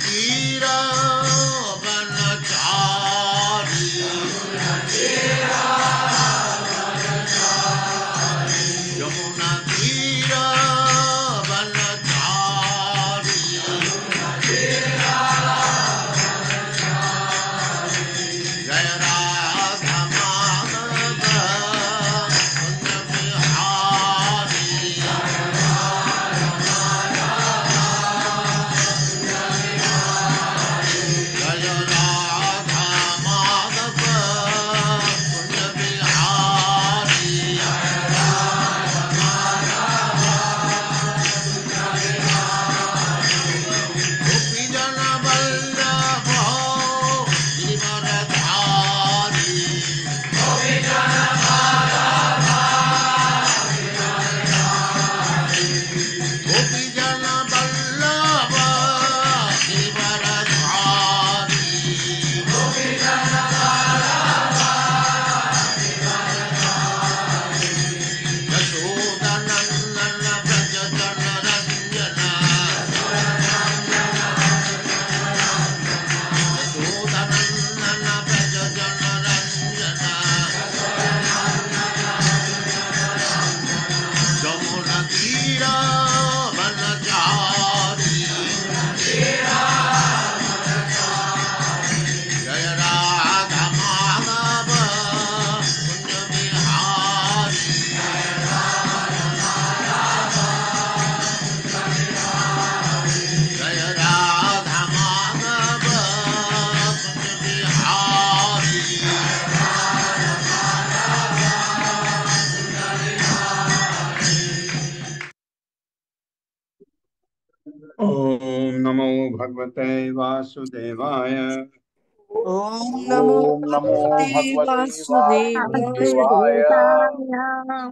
तीरा वनचारी यमुना तीरा वनचारी जय राधा माधव कुंज बिहारी जय राधा माधव कुंज बिहारी गोपी जन वल्लभ गिरिवरधारी गोपी जन वल्लभ गिरिवरधारी यशोदनंदन व्रज जन रंजना यशोदनंदन व्रज जन रंजना यमुना तीरा वनचारी जय राधा माधव कुंज बिहारी जय राधा माधव कुंज बिहारी ओम नमो भगवते वासुदेवाय। ओम नमो ओम नमो भगवते भगवते वासुदेवाय। वासुदेवाय।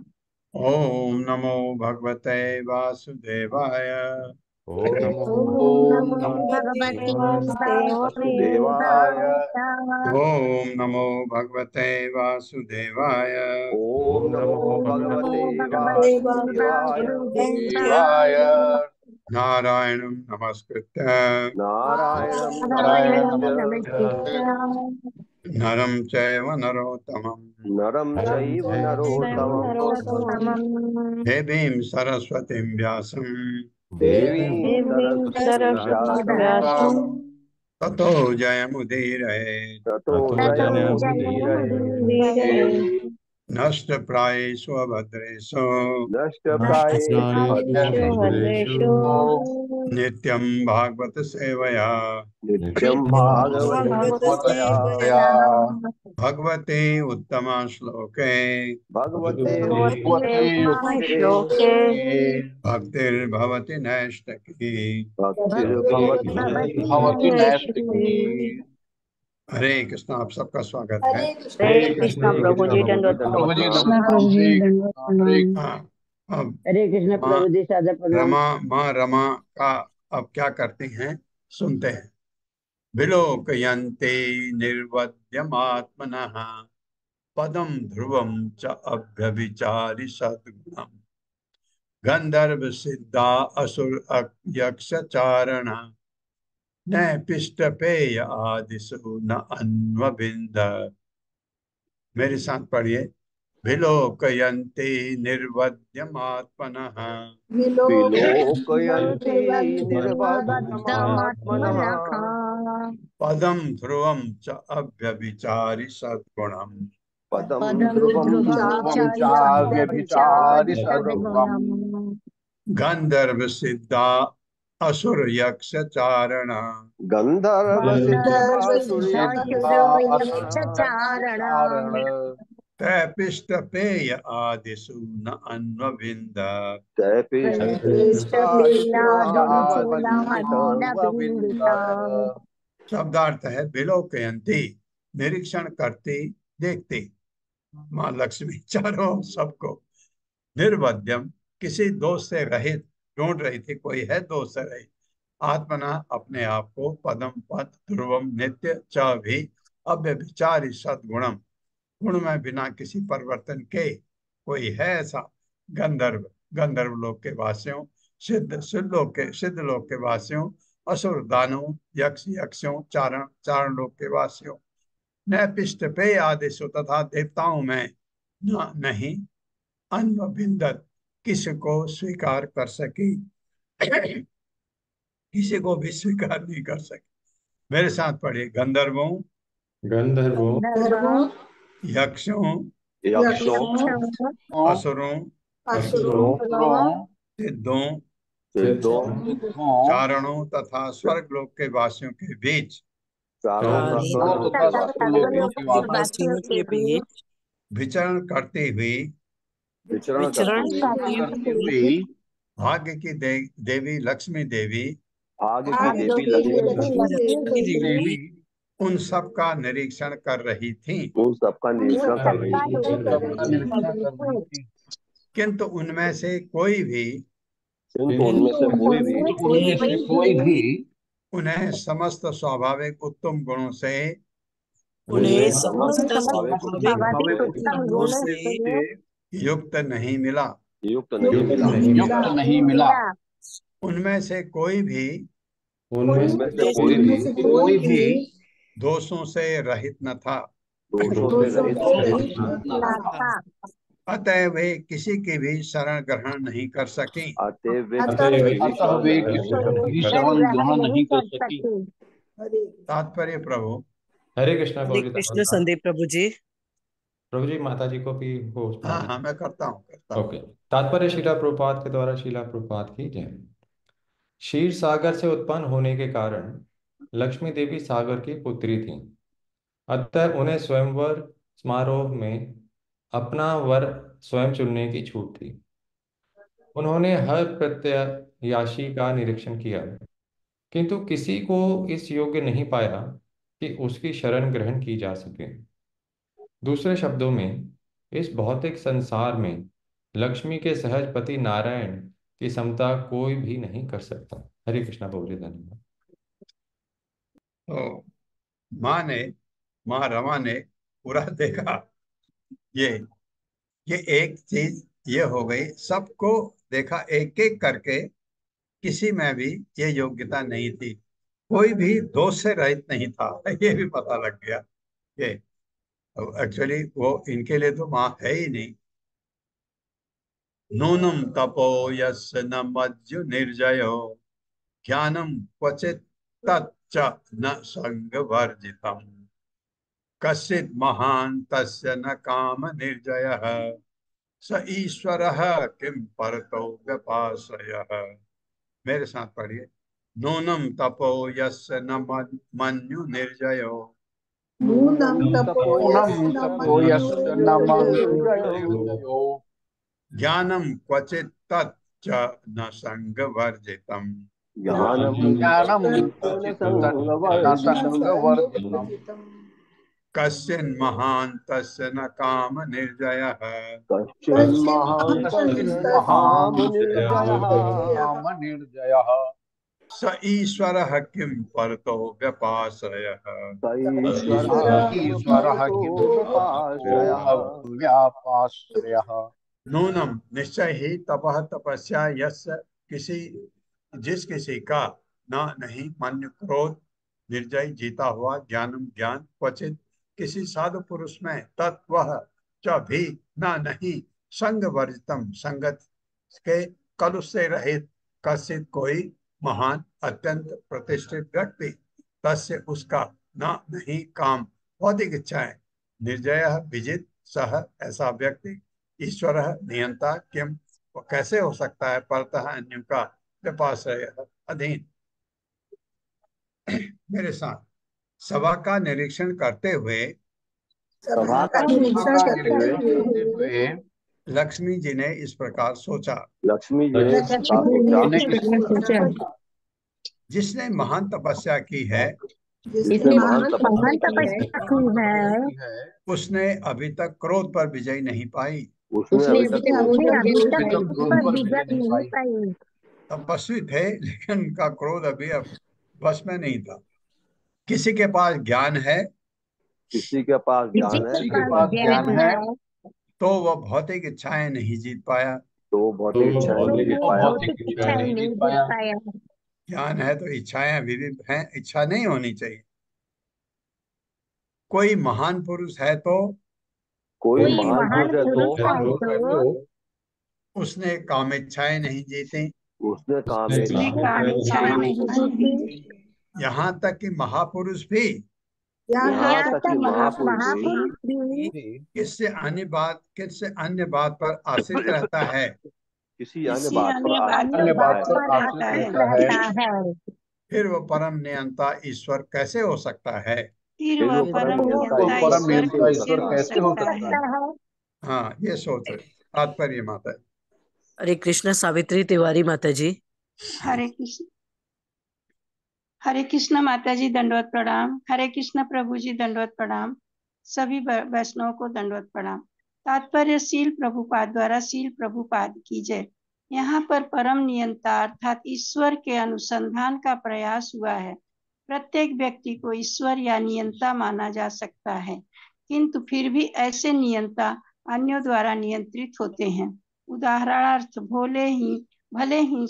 ओम नमो भगवते वासुदेवाय। ओम नमो ओम ओम नमो भगवते भगवते वासुदेवाय। वासुदेवाय। ओम नमो भगवते वासुदेवाय। ओम ओम नमो नमो भगवते भगवते वासुदेवाय। वासुदेवाय। नारायणं नमस्कृत्य नारायणं नारायणं नमस्कृत्य नमस्कृत्य नरं चैव नरोत्तमं नरं नरं चैव चैव नरोत्तमं देवीं सरस्वतीं व्यासं देवीं देवीं सरस्वतीं व्यासं ततो जयमुदीरये। ततो जयमुदीरये। नष्टप्रायेषु अभद्रेषु नष्टप्रायेषु नष्टप्रायेषु भद्रेषु भद्रेषु नित्यं भागवत सेवया नित्यं नित्यं भागवत भागवत सेवया सेवया भगवते उत्तम श्लोके भगवते भगवते उत्तमश्लोके भक्तिर्भवति नैष्टकी। भक्तिर्भवति भक्तिर्भवति नैष्ठिकी। हरे कृष्ण। आप सबका स्वागत है। हरे कृष्णा हरे प्रभु कृष्ण जी प्रभु जी दंडवत प्रभु जी प्रणाम। कृष्णा प्रभु जी हरे दंडवत कृष्ण हरे प्रणाम। हाँ, अब हरे कृष्णा माँ प्रभु जी सादर प्रणाम। माँ रमा का अब क्या करती हैं सुनते हैं। विलोकयन्ते निर्वद्यमात्मनः पदम ध्रुवम च अभ्यभिचारि सद्गुणम् गंधर्व सिद्धा असुर यक्ष चारण न पिष्ट पेय आदिशु न अन्वबिंद। मेरे साथ पढ़िए। विलोकयन्ते निर्वद्यमात्मनः विलोकयन्ते निर्वध्यमात्मनः पदम ध्रुवम च अभ्यभिचारि सद्गुणम् पदं ध्रुवं पदं ध्रुवं चाव्यभिचारि सद्गुणम् गंधर्व सिद्धा असुर यक्ष चारण गन्धर्व गन्धर्व सिद्धासुर्यक्षारण सिद्धा असुर चारण तैपिष्ट पेय आदिशु न अन्वविंद। तैपिष्टपेयादिषु शब्दार्थ है विलोकयंती निरीक्षण करती देखती माँ लक्ष्मी चारों सबको निर्वध्यम किसी दोष से रहित ढूंढ रही थी। कोई है दोष से रहित आत्मना अपने आप को पदम पद ध्रुवम नित्य च भी अव्यभिचारी सद्गुणम गुण में बिना किसी परिवर्तन के कोई है ऐसा। गंधर्व गंधर्व लोक के वासियों सिद्ध सिद्ध लोक के वासियों असुर दानव यक्ष यक्षों चारण लोक के वासियों, न पिष्ट पे आदेशो तथा देवताओं में न नहीं अन्व बिंदत किसी को स्वीकार कर सकी किसी को भी स्वीकार नहीं कर सकी। मेरे साथ पढ़िए। गंधर्वों, गंधर्वों, यक्षों, यक्षों, असुरों, असुरों, सिद्धों, सिद्धों, चारणों तथा स्वर्गलोक के वासियों के बीच चारों चारों तथा तथा स्वर्गलोक के वासियों के बीच विचरण करती हुई विचरण विचरण करती हुई भाग्य की देवी लक्ष्मी देवी आगे की देवी लक्ष्मी लक्ष्मी देवी उन सब का निरीक्षण कर रही थी, उन सबका निरीक्षण कर रही थी, निरीक्षण कर रही थी। किंतु उनमें से कोई भी किंतु उनमें से कोई भी उन्हें समस्त स्वाभाविक उत्तम गुणों से उन्हें समस्त समस्त स्वाभाविक स्वाभाविक उत्तम गुणों से युक्त नहीं मिला। युक्त नहीं मिला। नहीं मिला। उनमें से कोई भी उनमें उनमें से से कोई भी दोषों से रहित न था, दोषों से रहित न था। अतः वे किसी की भी शरण ग्रहण नहीं कर सकी। अतः वे अतः वे किसी की शरण ग्रहण नहीं कर सकी। तात्पर्य प्रभु। हरे कृष्णा हरे बोलिए। कृष्ण संदीप प्रभु जी। प्रभु जी, माता जी को भी हो। हाँ हाँ, मैं करता हूँ। ओके। तात्पर्य शीला प्रभुपाद के द्वारा शीला प्रभुपाद की जय। क्षीर सागर से उत्पन्न होने के कारण लक्ष्मी देवी सागर की पुत्री थी, अतः उन्हें स्वयंवर समारोह में अपना वर स्वयं चुनने की छूट थी। उन्होंने हर प्रत्याशी का निरीक्षण किया, किंतु किसी को इस योग्य नहीं पाया कि उसकी शरण ग्रहण की जा सके। दूसरे शब्दों में, इस भौतिक संसार में लक्ष्मी के सहज पति नारायण की समता कोई भी नहीं कर सकता। हरे कृष्णा बोलिए। धन्यवाद। तो माँ रमा ने पूरा देखा। ये एक चीज ये हो गई, सबको देखा एक एक करके, किसी में भी ये योग्यता नहीं थी, कोई भी दोष से रहित नहीं था, ये भी पता लग गया। ये एक्चुअली वो इनके लिए तो माँ है ही नहीं। नूनम तपो यस्य न मज्जु निर्जयो ज्ञानम क्वचित तच्च न संग वर्जितम कश्चित् महान तस्य न काम निर्जयः स ईश्वरः किम परतो व्यपाश्रयः। मेरे साथ पढ़िए। नूनम तपो यस्य न मन्यु निर्जयो नूनं तपो तपो यस्य न निर्जयो ज्ञानम क्वचित् तच्च न संग वर्जितम ज्ञानम संगवर्जितम कश्चिन् महान तस्य न काम निर्जयः कश्चिन् महान् तस्य न काम निर्जयः निर्जयः स ईश्वरः किम परतो व्यपाश्रयः। स ईश्वरः किं परतो व्यपाश्रयः। व्यापाश्रयः। नूनम निश्चय ही तपः तपस्या यस्य जिस किसी का न नहीं मन क्रोध निर्जय जीता हुआ ज्ञानम ज्ञान क्वचित किसी साधु पुरुष में तत्व च भी न नहीं संग वर्जितम संगत के कलुष से रहित कश्चित कोई महान अत्यंत प्रतिष्ठित व्यक्ति तस्य उसका न नहीं काम भौतिक इच्छाएं निर्जय विजित सह ऐसा व्यक्ति ईश्वर नियंता किम वो कैसे हो सकता है परतः अन्यों का व्यपाश्रय अधीन। मेरे साथ सभा का निरीक्षण करते हुए सभा का निरीक्षण करते हुए लक्ष्मी जी ने इस प्रकार सोचा। लक्ष्मी जी ने इस प्रकार सोचा। जिसने महान तपस्या की है जिसने महान महान तपस्या तपस्या की है उसने अभी तक क्रोध पर विजय नहीं पाई। उसने अभी तक विजय नहीं पाई। तपस्वी थे लेकिन उनका क्रोध अभी अब बस में नहीं था। किसी के पास ज्ञान है, किसी के पास ज्ञान है तो वह भौतिक इच्छाएं नहीं जीत पाया। तो भौतिक इच्छाएं नहीं जीत पाया। नहीं जीत पाया। ज्ञान है तो इच्छाएं विविध हैं, इच्छा नहीं होनी चाहिए। कोई महान पुरुष है तो कोई कोई महान महान पुरुष है पुरुष है तो तो उसने काम इच्छाएं नहीं जीती। उसने काम उसने उसने इच्छाएं काम इच्छाएं नहीं जीती। यहाँ तक कि महापुरुष भी यहाँ यहाँ तक तक कि महापुरुष महापुरुष भी किससे अन्य बात पर आश्रित रहता है, किसी अन्य किसी बात पर अन्य बात आश्रित पर रहता है, आश्रित रहता है। फिर वो परम नियंता ईश्वर कैसे हो सकता है। फिर वो परम वो नियंता परम ईश्वर कैसे हो हो सकता है। सकता है। हाँ, ये सोच तात्पर्य माता जी। हरे कृष्ण। सावित्री तिवारी माता जी। हरे कृष्ण। हरे कृष्ण माता जी, दंडवत प्रणाम। हरे कृष्ण प्रभु जी, दंडवत प्रणाम। सभी वैष्णव को दंडवत प्रणाम। तात्पर्य शील प्रभुपाद द्वारा शील प्रभुपाद की जय। यहाँ पर परम नियंता अर्थात ईश्वर के अनुसंधान का प्रयास हुआ है। प्रत्येक व्यक्ति को ईश्वर या नियंता माना जा सकता है, किंतु फिर भी ऐसे नियंता अन्यों द्वारा नियंत्रित होते हैं। उदाहरणार्थ भले ही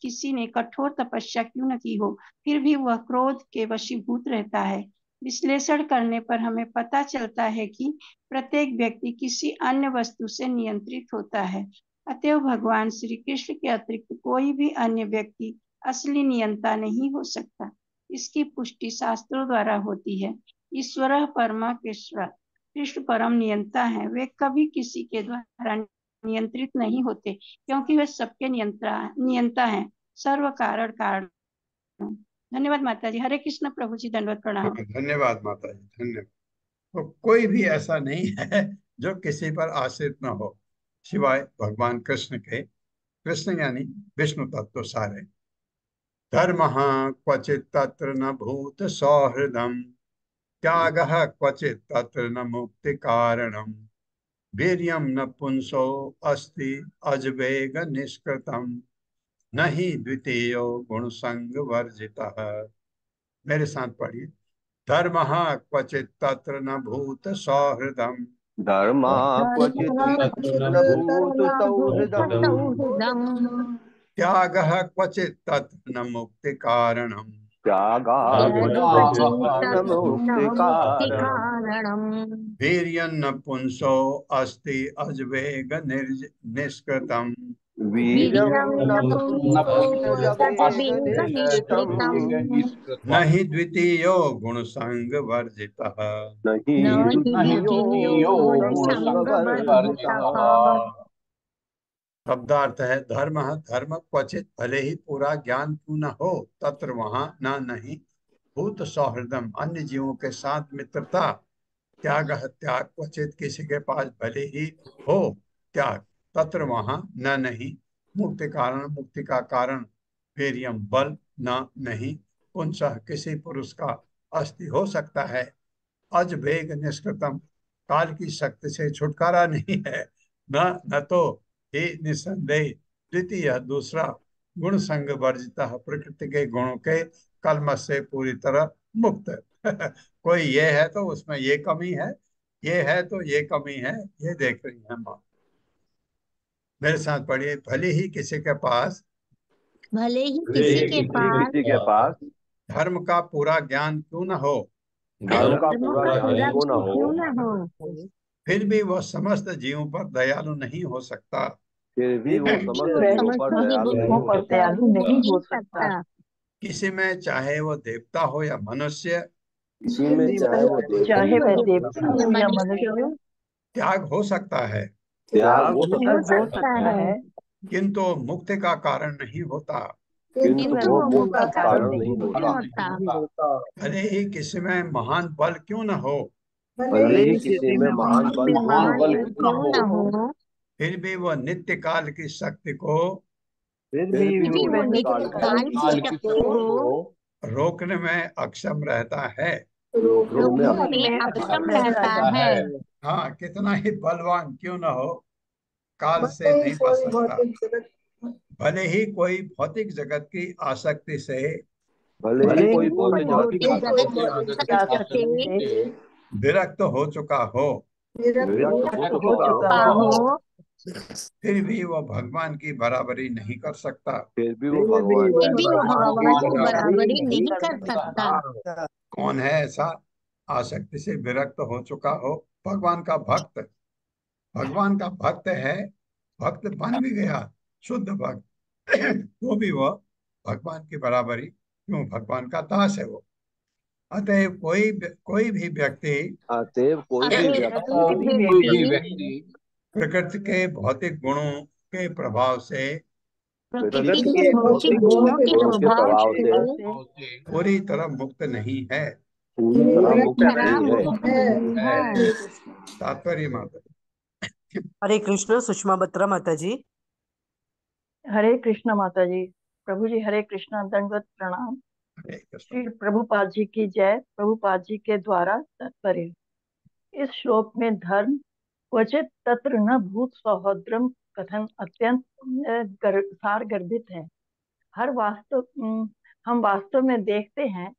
किसी ने कठोर तपस्या क्यों न की हो, फिर भी वह क्रोध के वशीभूत रहता है। विश्लेषण करने पर हमें पता चलता है कि प्रत्येक व्यक्ति किसी अन्य वस्तु से नियंत्रित होता है। अतएव भगवान श्री कृष्ण के अतिरिक्त कोई भी अन्य व्यक्ति असली नियंता नहीं हो सकता। इसकी पुष्टि शास्त्रों द्वारा होती है। ईश्वर परमा कृष्ण परम नियंता है। वे कभी किसी के द्वारा नियंत्रित नहीं होते, क्योंकि वे सबके नियंता हैं, सर्व कारण कारण। धन्यवाद माता जी। हरे कृष्ण प्रभु जी, दंडवत प्रणाम। धन्यवाद माता जी, धन्यवाद। तो कोई भी ऐसा नहीं है जो किसी पर आश्रित न हो, सिवाय भगवान कृष्ण के। कृष्ण यानी विष्णु तत्व सारे। धर्म क्वचित तत्र न भूत सौहृदम, त्याग क्वचित तत्र न मुक्ति कारणम, वीर्यम न पुंसो अस्ति अजवेग निष्कृतम, न ही द्वितीयो गुण संग वर्जितः। मेरे साथ पढ़िए। धर्म क्वचित तत्र न भूत सौहृदम, धर्मा क्वचित् न भूत सौहृदम्, सौहृदम् त्याग क्वचित तत्र न मुक्ति कारणम, त्यागा क्वचित् न मुक्ति कारणम्, वीर्यन्न पुंसो अस्ति अजवेग निष्कृतम, वीर्यं न पुंसोऽजवेग निष्कृतम्, निष्कृतम् न ही द्वितीयो गुण संग वर्जितः। न हि द्वितीयो गुणसंगवर्जितः। शब्दार्थ है धर्म धर्म क्वचित, भले ही पूरा ज्ञान क्यों न हो, तत्र वहां न नहीं, भूत सौहृदम अन्य जीवों के साथ मित्रता, त्याग त्याग क्वचित किसी के पास भले ही हो त्याग, तत्र वहां न नहीं, मुक्ति कारण मुक्ति का कारण, वीर्यम बल न नहीं, पुंसः किसी पुरुष का अस्थि हो सकता है, अज वेग निष्कृतम काल की शक्ति से छुटकारा नहीं है, न तो ही निसंदेह द्वितीय दूसरा, गुण संग वर्जिता प्रकृति के गुणों के कलमश से पूरी तरह मुक्त। कोई ये है तो उसमें ये कमी है, ये है तो ये कमी है, ये देख रही है माँ। मेरे साथ पढ़िए। भले ही किसी के पास भले ही किसी के पास धर्म का पूरा ज्ञान क्यों न हो, धर्म का धर्म पूरा का ज्ञान पूरा क्यों न हो, क्यों न हो, फिर भी वह समस्त जीवों पर दयालु नहीं हो सकता। फिर भी वो समस्त जीवों पर दयालु नहीं हो सकता। दयालु नहीं सकता। किसी में चाहे वो देवता हो या मनुष्य, किसी में चाहे वो देवता या मनुष्य त्याग हो सकता है, त्याग हो हो सकता सकता है, किंतु मुक्ति का कारण नहीं होता। किंतु किंतु वो वो मुक्ति का मुक्ति कारण नहीं नहीं होता। होता। भले ही किसी में महान बल क्यों न हो, भले ही किसी में महान बल महान क्यों बल क्यों न हो, फिर भी वह नित्य काल की शक्ति को फिर भी फिर भी वो वो नित्य नित्य काल काल की शक्ति को रोकने में अक्षम रहता है। रोकने में रोकने में अक्षम रहता है। हाँ, कितना ही बलवान क्यों न हो, काल से नहीं बच सकता। भले ही कोई भौतिक जगत की आसक्ति से भले ही कोई भौतिक जगत की भौतिक जगत आसक्ति की आसक्ति से विरक्त हो चुका हो, विरक्त हो चुका का हो, हो, फिर भी वह भगवान की बराबरी नहीं कर सकता। फिर भी वो भगवान फिर भी वो भगवान भगवान की की बराबरी बराबरी नहीं नहीं कर कर सकता। सकता। कौन है ऐसा आसक्ति से विरक्त हो चुका हो? भगवान का भक्त। भगवान का भक्त है, भक्त बन भी गया, शुद्ध भक्त, तो भी वह भगवान की बराबरी क्यों? भगवान का दास है वो। अतएव कोई भी व्यक्ति अतएव कोई भी अतः व्यक्ति कोई भी कोई भी व्यक्ति व्यक्ति प्रकृति के भौतिक गुणों के प्रभाव से प्रकृति के भौतिक गुणों के गुणों के प्रभाव प्रभाव से से पूरी तरह मुक्त नहीं है। पूरी तरह पूरी मुक्त तरह नहीं है। मुक्त नहीं है। तात्पर्य माता। हरे कृष्ण सुषमा बत्रा माता जी। हरे कृष्ण माता जी। प्रभु जी हरे कृष्ण, दंडवत प्रणाम। हरे कृष्ण। श्री प्रभुपाद जी की जय। प्रभुपाद जी के द्वारा तात्पर्य। इस श्लोक में धर्म क्वचित तत्र न भूत सौहोद्रम कथन अत्यंत सार गर्भित है। हम वास्तव में देखते हैं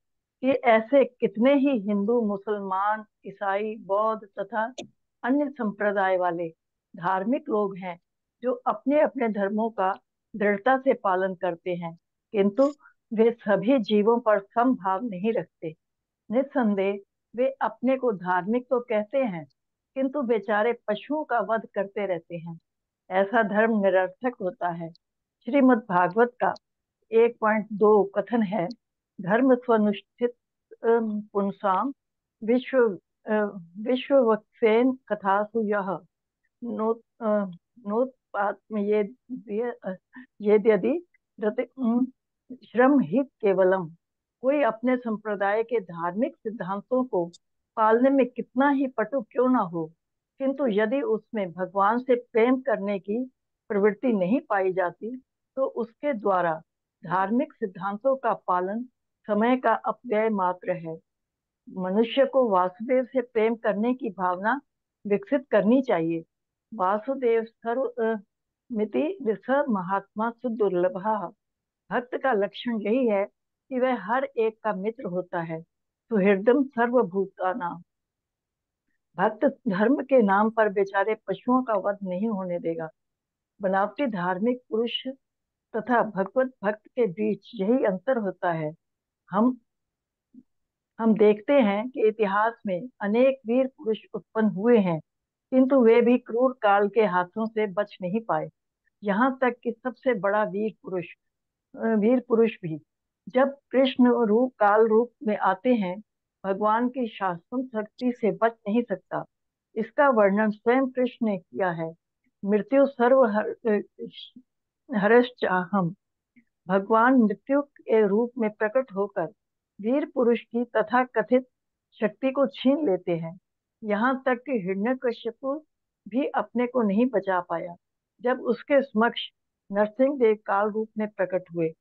कि ऐसे कितने ही हिंदू, मुसलमान, ईसाई, बौद्ध तथा अन्य संप्रदाय वाले धार्मिक लोग हैं जो अपने अपने धर्मों का दृढ़ता से पालन करते हैं, किंतु वे सभी जीवों पर समभाव नहीं रखते। निस्संदेह वे अपने को धार्मिक तो कहते हैं, किंतु बेचारे पशुओं का वध करते रहते हैं। ऐसा धर्म निरर्थक होता है। श्रीमद् भागवत का 1.2 कथन है, धर्म स्वनुष्ठित पुंसाम विश्व विश्ववत्सेन कथासु यः नोत्पात्म ये यदि श्रम ही केवलम। कोई अपने संप्रदाय के धार्मिक सिद्धांतों को पालने में कितना ही पटु क्यों ना हो, किंतु यदि उसमें भगवान से प्रेम करने की प्रवृत्ति नहीं पाई जाती तो उसके द्वारा धार्मिक सिद्धांतों का पालन समय का अपव्यय मात्र है। मनुष्य को वासुदेव से प्रेम करने की भावना विकसित करनी चाहिए। वासुदेव सर्व मिति स महात्मा सुदुर्लभ। भक्त का लक्षण यही है कि वह हर एक का मित्र होता है। सुहृदम सर्वभूतानां। भक्त धर्म के नाम पर बेचारे पशुओं का वध नहीं होने देगा। बनावटी धार्मिक पुरुष तथा भगवत भक्त के बीच यही अंतर होता है। हम हम देखते हैं कि इतिहास में अनेक वीर पुरुष उत्पन्न हुए हैं, किंतु वे भी क्रूर काल के हाथों से बच नहीं पाए। यहाँ तक कि सबसे बड़ा वीर पुरुष भी जब कृष्ण रूप काल रूप में आते हैं, भगवान की शासन शक्ति से बच नहीं सकता। इसका वर्णन स्वयं कृष्ण ने किया है। मृत्यु सर्व हरश्चाहम। भगवान मृत्यु के रूप में प्रकट होकर वीर पुरुष की तथा कथित शक्ति को छीन लेते हैं। यहाँ तक कि हिरण्यकश्यप भी अपने को नहीं बचा पाया जब उसके समक्ष नरसिंह देव काल रूप में प्रकट हुए।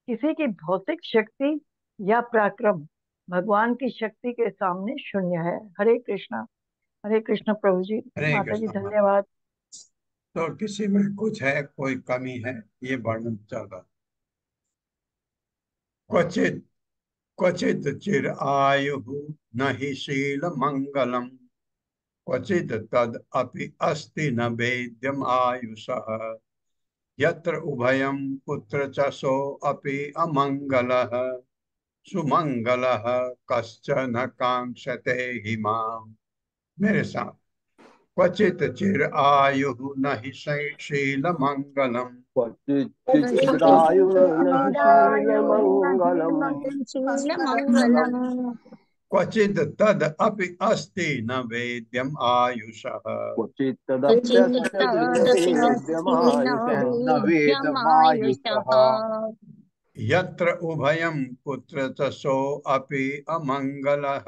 किसी की भौतिक शक्ति या पराक्रम भगवान की शक्ति के सामने शून्य है। हरे कृष्ण प्रभु जी। हरे माता जी कृष्ण माता। धन्यवाद। तो किसी में कुछ है, कोई कमी है, ये वर्णन चल रहा। क्वचित क्वचित चिर आयु न हि शील मंगलम क्वचित तद अपि अस्ति न वेद्यम आयुषः यत्र उभयं पुत्र च सो अपि अमंगलः सुमंगलः कश्चन कांक्षते हि माम्। मेरे साथ। क्वचित चिर आयु न हि शील मंगलम क्वचिच्चिरायुर्न शीलमङ्गलम् शीलमङ्गलम् क्वचित तद अपि अस्ति न वेद्यम आयुषः क्वचित् क्वचित्तदप्यस्य तदपि अस्ति न वेद्यमायुषः न वेद्यमायुषः वेदमायुषः यत्र उभयं पुत्र च सो अपि अमंगलः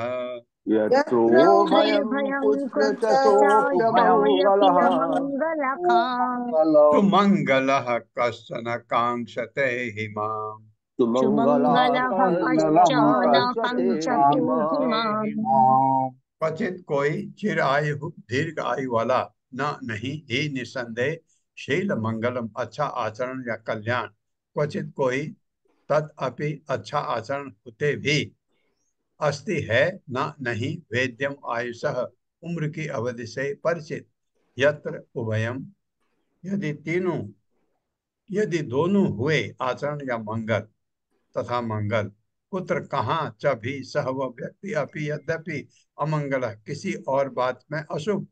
यत्रोभयं भयं पुत्र च कृतचासोऽपि सोऽप्यमङ्गलः अमङ्गलः सुमंगलः कश्चन कांक्षते हि माम्। सुमङ्गलः सुमङ्गलः कश्चन कश्चन काङ्क्षते काङ्क्षते हि हिमाम्। माम्। क्वचित कोई चिर आयु दीर्घ आयु वाला न नहीं ही निसंदेह शील मंगलम अच्छा आचरण या कल्याण। क्वचित कोई तद अपि अच्छा आचरण होते भी अस्ति है न नहीं वेद्यम आयुषः उम्र की अवधि से परिचित। यत्र उभयम यदि दोनों हुए आचरण या मंगल तथा मंगल कुत्र कहाँ च भी सह व व्यक्ति अपि यद्यपि अमंगल किसी और बात में अशुभ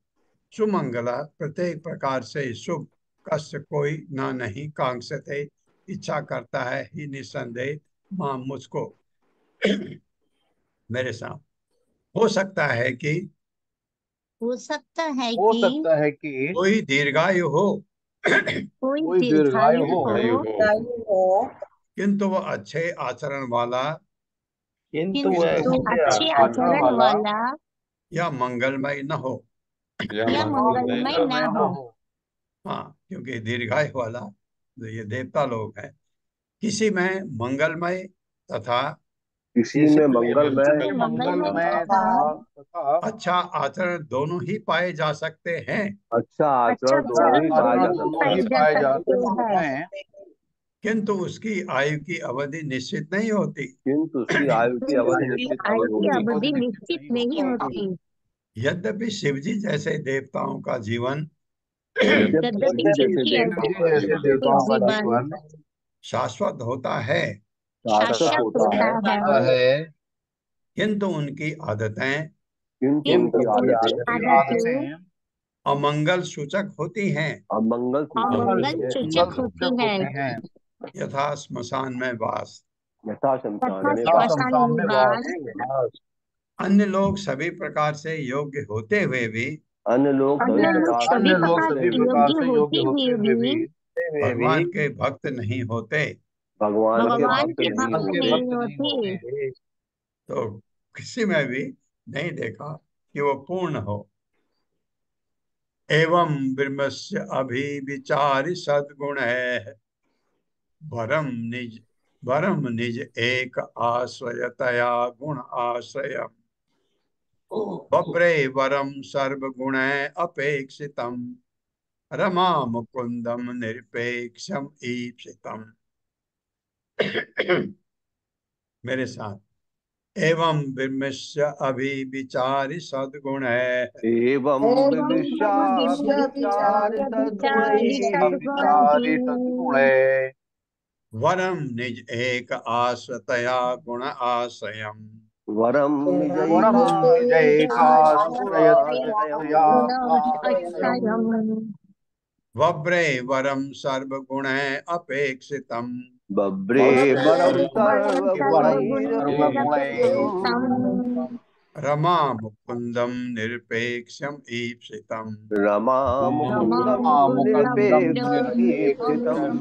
सुमंगल प्रत्येक प्रकार से शुभ कष्ट कोई ना नहीं कांक्षते इच्छा करता है ही निसंदेह मां मुझको मेरे साथ हो सकता है कि हो सकता है कि कोई दीर्घायु हो कोई दीर्घायु दीर्घायु हो हो किंतु वह अच्छे आचरण वाला किंतु किंतु अच्छे आचरण वाला या मंगलमय न हो या मंगलमय न हो। हाँ, क्योंकि दीर्घायु वाला जो ये देवता लोग हैं किसी में मंगलमय तथा किसी में मंगलमय तथा अच्छा आचरण दोनों ही पाए जा सकते हैं अच्छा अच्छा आचरण दोनों ही आचरण पाए दोनों जा ही पाए जा सकते सकते हैं हैं, किंतु उसकी आयु की अवधि निश्चित नहीं होती किंतु उसकी आयु की अवधि निश्चित नहीं आयु की होती। अवधि निश्चित नहीं होती। यद्यपि शिवजी जैसे देवताओं का जीवन यद्यपि शिव जी जैसे देवताओं का जीवन जीवन शाश्वत होता है शाश्वत होता है किंतु उनकी आदतें किंतु किंतु उनकी उनकी आदतें आदतें अमंगल सूचक होती हैं अमंगल अमंगल सूचक होती है हैं, यथा श्मशान में वास यथा तथा शमशान में वास। श्मशान में वास। अन्य लोग सभी प्रकार से योग्य होते हुए भी अन्य लोग अन्य लोग सभी प्रकार से से योग्य होते हुए भी भगवान के भक्त नहीं होते भगवान के भगवान भक्त के नहीं भक्त होते। नहीं होते। तो किसी में भी नहीं देखा कि वो पूर्ण हो। एवं ब्रह्मस्य अभिविचार सद्गुण है वरम निज एक आश्रयतया गुण आश्रय बप्रे वरम सर्वगुण अपेक्षितम रमा मुकुंदम निरपेक्षम ईप्सितम मेरे साथ एवं ब्रह्मस्य अभिविचार सद्गुण है एवं विचार सद्गुणे वरम निज एक आश्रतया गुण आश्रयम वरम निजैकाश्रयतया वब्रे वरम सर्वगुण अपेक्षितम बब्रे वरम रमा मुकुंदम निरपेक्षम ईप्सितम रमा मुकुंदम निरपेक्षितम।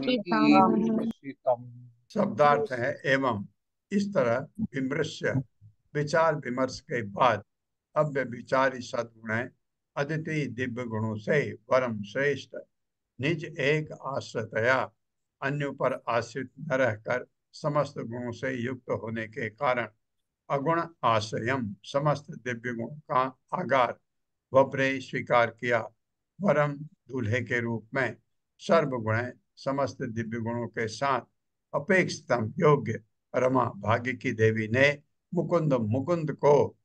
शब्दार्थ है एवं इस तरह विमृश्य विचार विमर्श के बाद अव्य विचारी सद्गुण अद्वितीय दिव्य गुणों से परम श्रेष्ठ निज एक आश्रतया अन्यों पर आश्रित न रहकर समस्त गुणों से युक्त होने के कारण अगुण आश्रयम समस्त दिव्य गुणों का आगार वप्रे स्वीकार किया वरम दूल्हे के रूप में सर्वगुण समस्त दिव्य गुणों के साथ अपेक्षितम योग्य रमा भाग्य की देवी ने मुकुंद को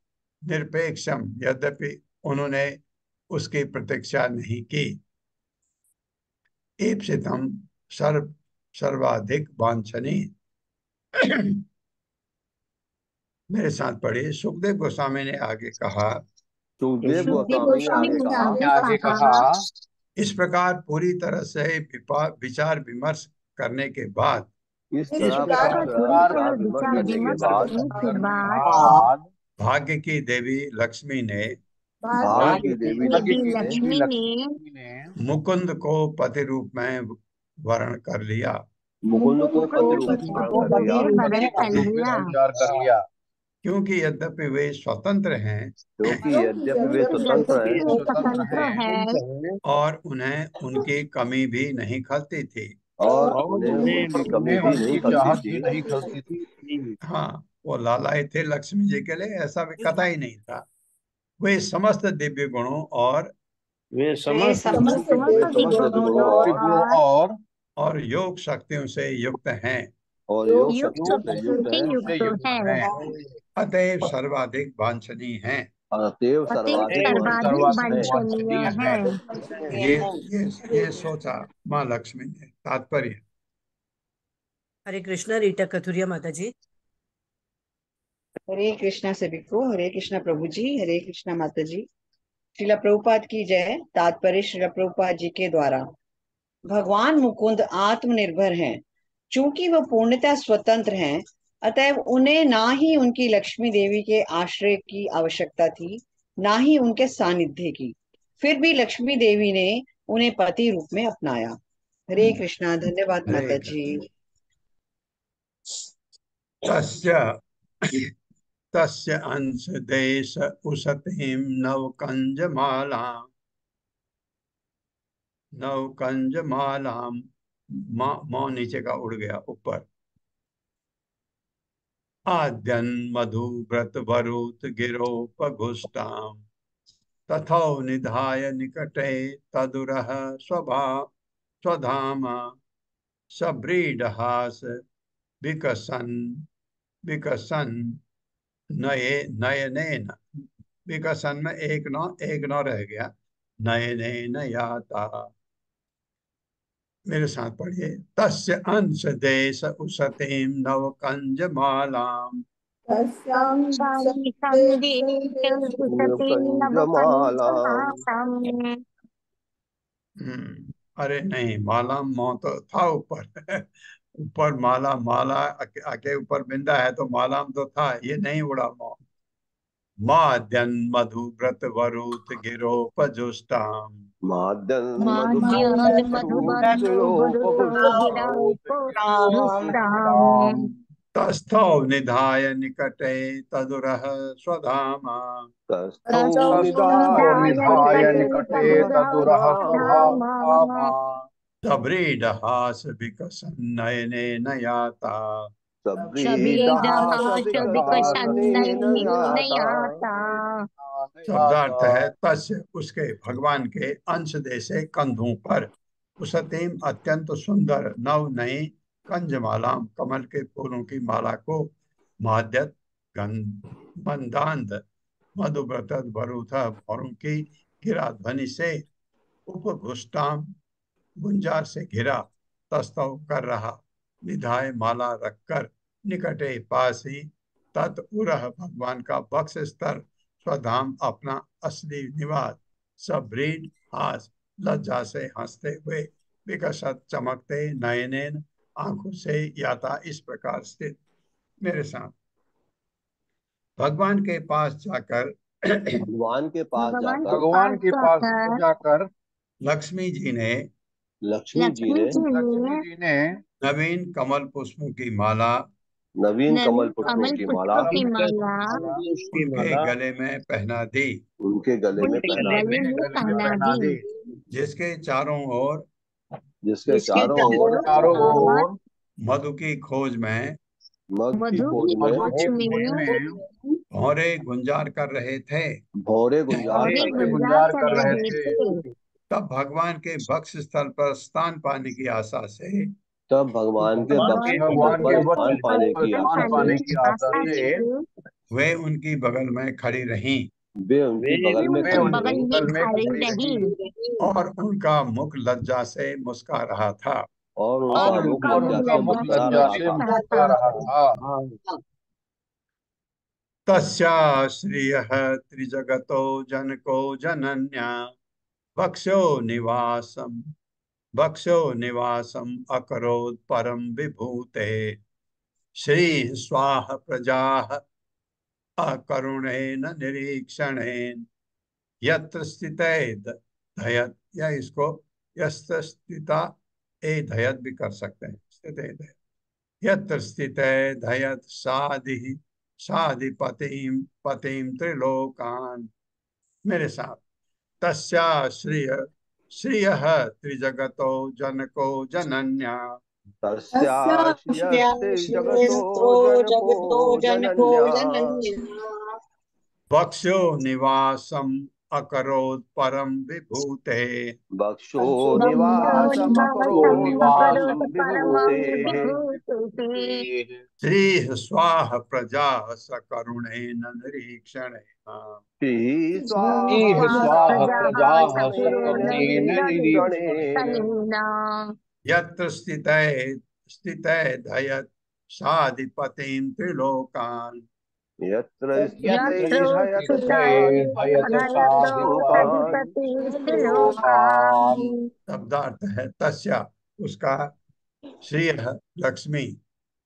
निरपेक्षम यद्यपि उन्होंने उसकी प्रतीक्षा नहीं की ईप्सितम सर्वाधिक वांछनीय मेरे साथ पढ़िए सुखदेव गोस्वामी ने आगे कहा सुखदेव गोस्वामी ने आगे कहा इस प्रकार पूरी तरह से विचार विमर्श करने के बाद इस प्रकार विचार विमर्श करने के बाद भाग्य की देवी लक्ष्मी ने मुकुंद को पति रूप में वर्ण कर लिया मुकुंद को पति रूप में विचार कर लिया क्योंकि यद्यपि वे स्वतंत्र हैं और उन्हें उनकी कमी भी नहीं खलती थी और उन्हें उनकी कमी भी नहीं खलती थी। हाँ, वो लालाए थे लक्ष्मी जी के लिए, ऐसा भी कतई नहीं था। वे समस्त दिव्य गुणों और और योग शक्तियों से युक्त हैं अतएव सर्वाधिक वांछनीय हैं अतएव अतएव सर्वाधिक सर्वाधिक वांछनीय वांछनीय है। है। ये सोचा माँ लक्ष्मी ने। तात्पर्य। हरे कृष्णा रीटा कथुरिया माता जी। हरे कृष्णा सभी को। हरे कृष्णा प्रभु जी। हरे कृष्णा माता जी। श्रीला प्रभुपाद की जय। तात्पर्य श्रीला प्रभुपाद जी के द्वारा। भगवान मुकुंद आत्मनिर्भर हैं। चूंकि वह पूर्णतः स्वतंत्र हैं, अतएव उन्हें ना ही उनकी लक्ष्मी देवी के आश्रय की आवश्यकता थी, ना ही उनके सानिध्य की। फिर भी लक्ष्मी देवी ने उन्हें पति रूप में अपनाया। हरे कृष्णा। धन्यवाद हरे माता कृष्ण। जी। तस्य तस्य अंश देश उसतीं नवकंजमालां मौ नीचे का उड़ गया ऊपर। आद्यन मधु व्रत वरुत गिरोपघुष्टां तथो निधाय निकटे तदुरः स्वधाम सव्रीडहास विकसन विकसन नयनेन। विकसन में एक नौ रह गया। नयनेन याता। मेरे साथ पढ़िए। तस्य अंश देश उसतीं नवकंजमालां अंबाई संदेश उसते कंजमालाम। नवकंजमालाम्। अरे नहीं, माला मौ तो था ऊपर। ऊपर माला माला आके ऊपर बिंदा है तो मालाम तो था, ये नहीं उड़ा मौ। माद्यन मधु व्रत वरुत गिरोपजुष्टाम माद्यन माद्यान मधुबनो गिरा रुष्टाम्। तस्थौ निधाय निकटे तदुरः स्वधामा तस्थौ तस्थो निधाय निधाय निकटे निकटे तदुरः तदुरः स्वधामा। स्वधामा। तव्रीडहास विकसन नयनेन याता। सव्रीडहास शबीदहास विकसन्नेन विकसन्नयनेन याता। याता। शब्दार्थ है तस्य उसके, भगवान के अंश देशे कंधों पर, उसतीम अत्यंत सुंदर नव नई कंजमालाम कमल के फूलों की माला को, माद्यत मंदांध मधुव्रत भरूथ भौरों की गिरा ध्वनि से, उपघुष्टाम गुंजार से घिरा, तस्तव कर रहा, निधाय माला रखकर, निकटे पास ही, तत् उरह भगवान का बक्ष स्तर, स्वधाम अपना असली निवास, सब्रीड हास लज्जा से हंसते हुए, विकसत चमकते नयनेन आंखों से याता इस प्रकार स्थित। मेरे साथ भगवान के पास जाकर भगवान के पास भगवान के जाकर पास जाकर लक्ष्मी जी ने लक्ष्मी जी लक्ष्मी ने जी ने नवीन कमल पुष्पों की माला नवीन कमल नवीन पुष्पों कमल की माला पुष्पों की माला उनके गले में पहना दी, उनके गले में उनके पहना गले दी, में पहना दी, जिसके चारों ओर जिसके चारों ओर और मधु की खोज में मग की मधु खोज की खोज में में भौरे गुंजार कर रहे थे। भौरे गुंजार भौरे कर रहे गुंजार थे। कर रहे थे। तब भगवान के वक्ष स्थल पर स्थान पाने की आशा से तब भगवान के वक्ष भगवान के स्थल भक्त पर स्थान पाने की स्थान आशा पाने से की आशा से वे उनकी बगल में खड़ी रहीं वे उनकी बगल में खड़ी बगल रहीं में खड़ी रही, और उनका मुख लज्जा से मुस्का रहा था। और और उनका मुख उनका लज्जा मुंह से लज्जा से मुस्कुरा रहा था। मुस्कुरा रहा था। तस्याश्रियः त्रिजगतो जनको जनन्या वक्षो निवासम अकरोत् परम विभूते श्री स्वाह प्रजा अकरुणेन निरीक्षणेन यत्र स्थिते धयत, या इसको यत्र स्थिता ए धयत भी कर सकते हैं, स्थिते धयत, यत्र स्थिते धयत साधि साधि पतिम पतिम त्रिलोकान। मेरे साथ तस्या श्रिय श्रियः त्रिजगतो जनको जनन्या तस्याश्रियस्ते जगतो जनको जनन्या वक्षो निवासम अकरोत् परम विभूते बक्षो निवासम करोत् विभूते श्री स्वाह प्रजा सकरुणेन निरीक्षणेन श्री स्वाहा प्रजा सकरुणेन निरीक्षणेन यत्र स्थितै धयत् साधिपतिं त्रिलोकान् यत्र स्थिते शब्दार्थ है तस्य उसका श्रेय लक्ष्मी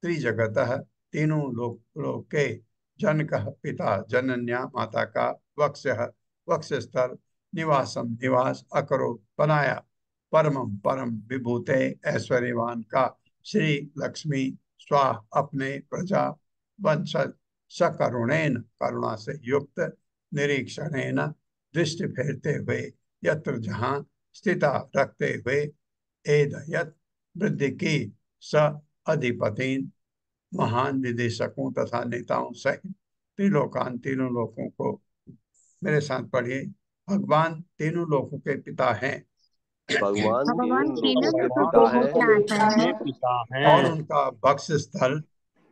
त्रिजगतः तीनों लोक के जनकः पिता जनन्या माता का वक्षः वक्षस्थल निवासम निवास अकरो बनाया परमम परम विभूते ऐश्वर्यवान का श्री लक्ष्मी स्वा अपने प्रजा वंशज सकरुणेन करुणा से युक्त निरीक्षणेन दृष्टि फेरते हुए यत्र जहाँ स्थिता रखते हुए एदयत वृद्धि की स अधिपतिन महान निदेशकों तथा नेताओं सहित त्रिलोकान तीनों लोकों को। मेरे साथ पढ़िए। भगवान तीनों लोकों के पिता हैं। भगवान भगवान तीनों तीनों लोकों के लोगों के पिता पिता है हैं और उनका बक्ष स्थल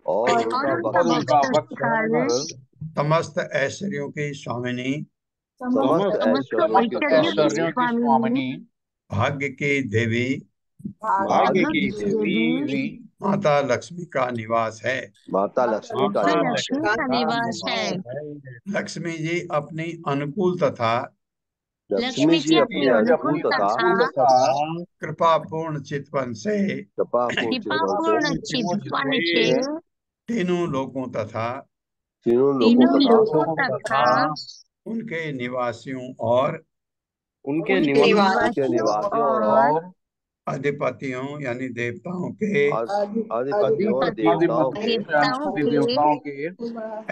और और उनका उनका वक्षस्थल वक्षस्थल समस्त ऐश्वर्यों की स्वामिनी समस्त ऐश्वर्यों की ऐश्वर्यों की स्वामिनी स्वामिनी भाग्य की देवी भाग्य की देवी माता लक्ष्मी का निवास है। माता लक्ष्मी का माता निवास लक्ष्मी है। का निवास है। लक्ष्मी जी अपनी अनुकूल तथा लक्ष्मी जी अपने अनुकूल तथा कृपापूर्ण चितवन से कृपापूर्ण कृपापूर्ण चितवन से तीनों लोगों तथा तीनों तीनों लोगों लोगों तथा तथा उनके निवासियों और उनके उनके निवासियों निवासियों और अधिपतियों यानी देवताओं के अधिपतियों और देवताओं के देवताओं के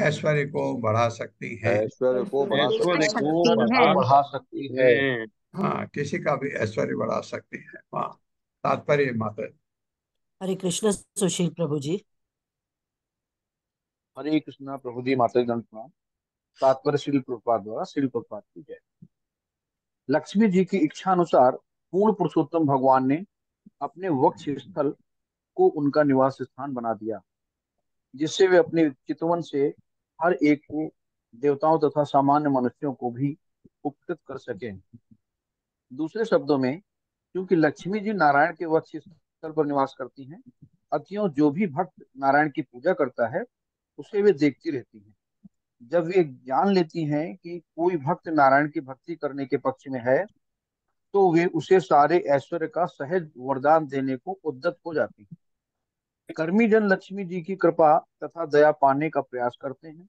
ऐश्वर्य को बढ़ा सकती हैं। ऐश्वर्य को बढ़ा ऐश्वर्य सकती को बढ़ा सकती है। हाँ, किसी का भी ऐश्वर्य बढ़ा सकती है। हाँ, तात्पर्य माता। हरे कृष्ण सुशील प्रभु जी। हरे कृष्णा प्रभु जी माता जी प्रणाम। तात्पर्य श्रील प्रभुपाद द्वारा श्रील प्रभुपाद की जय। लक्ष्मी जी की इच्छा अनुसार पूर्ण पुरुषोत्तम भगवान ने अपने वक्ष स्थल को उनका निवास स्थान बना दिया, जिससे वे अपने चितवन से हर एक को, देवताओं तथा सामान्य मनुष्यों को भी उपकृत कर सके। दूसरे शब्दों में, क्योंकि लक्ष्मी जी नारायण के वक्ष स्थल पर निवास करती हैं, अतएव जो भी भक्त नारायण की पूजा करता है उसे वे देखती रहती हैं। जब वे जान लेती हैं कि कोई भक्त नारायण की भक्ति करने के पक्ष में है, तो वे उसे सारे ऐश्वर्य का सहज वरदान देने को उद्यत हो जाती हैं। कर्मी जन लक्ष्मी जी की कृपा तथा दया पाने का प्रयास करते हैं,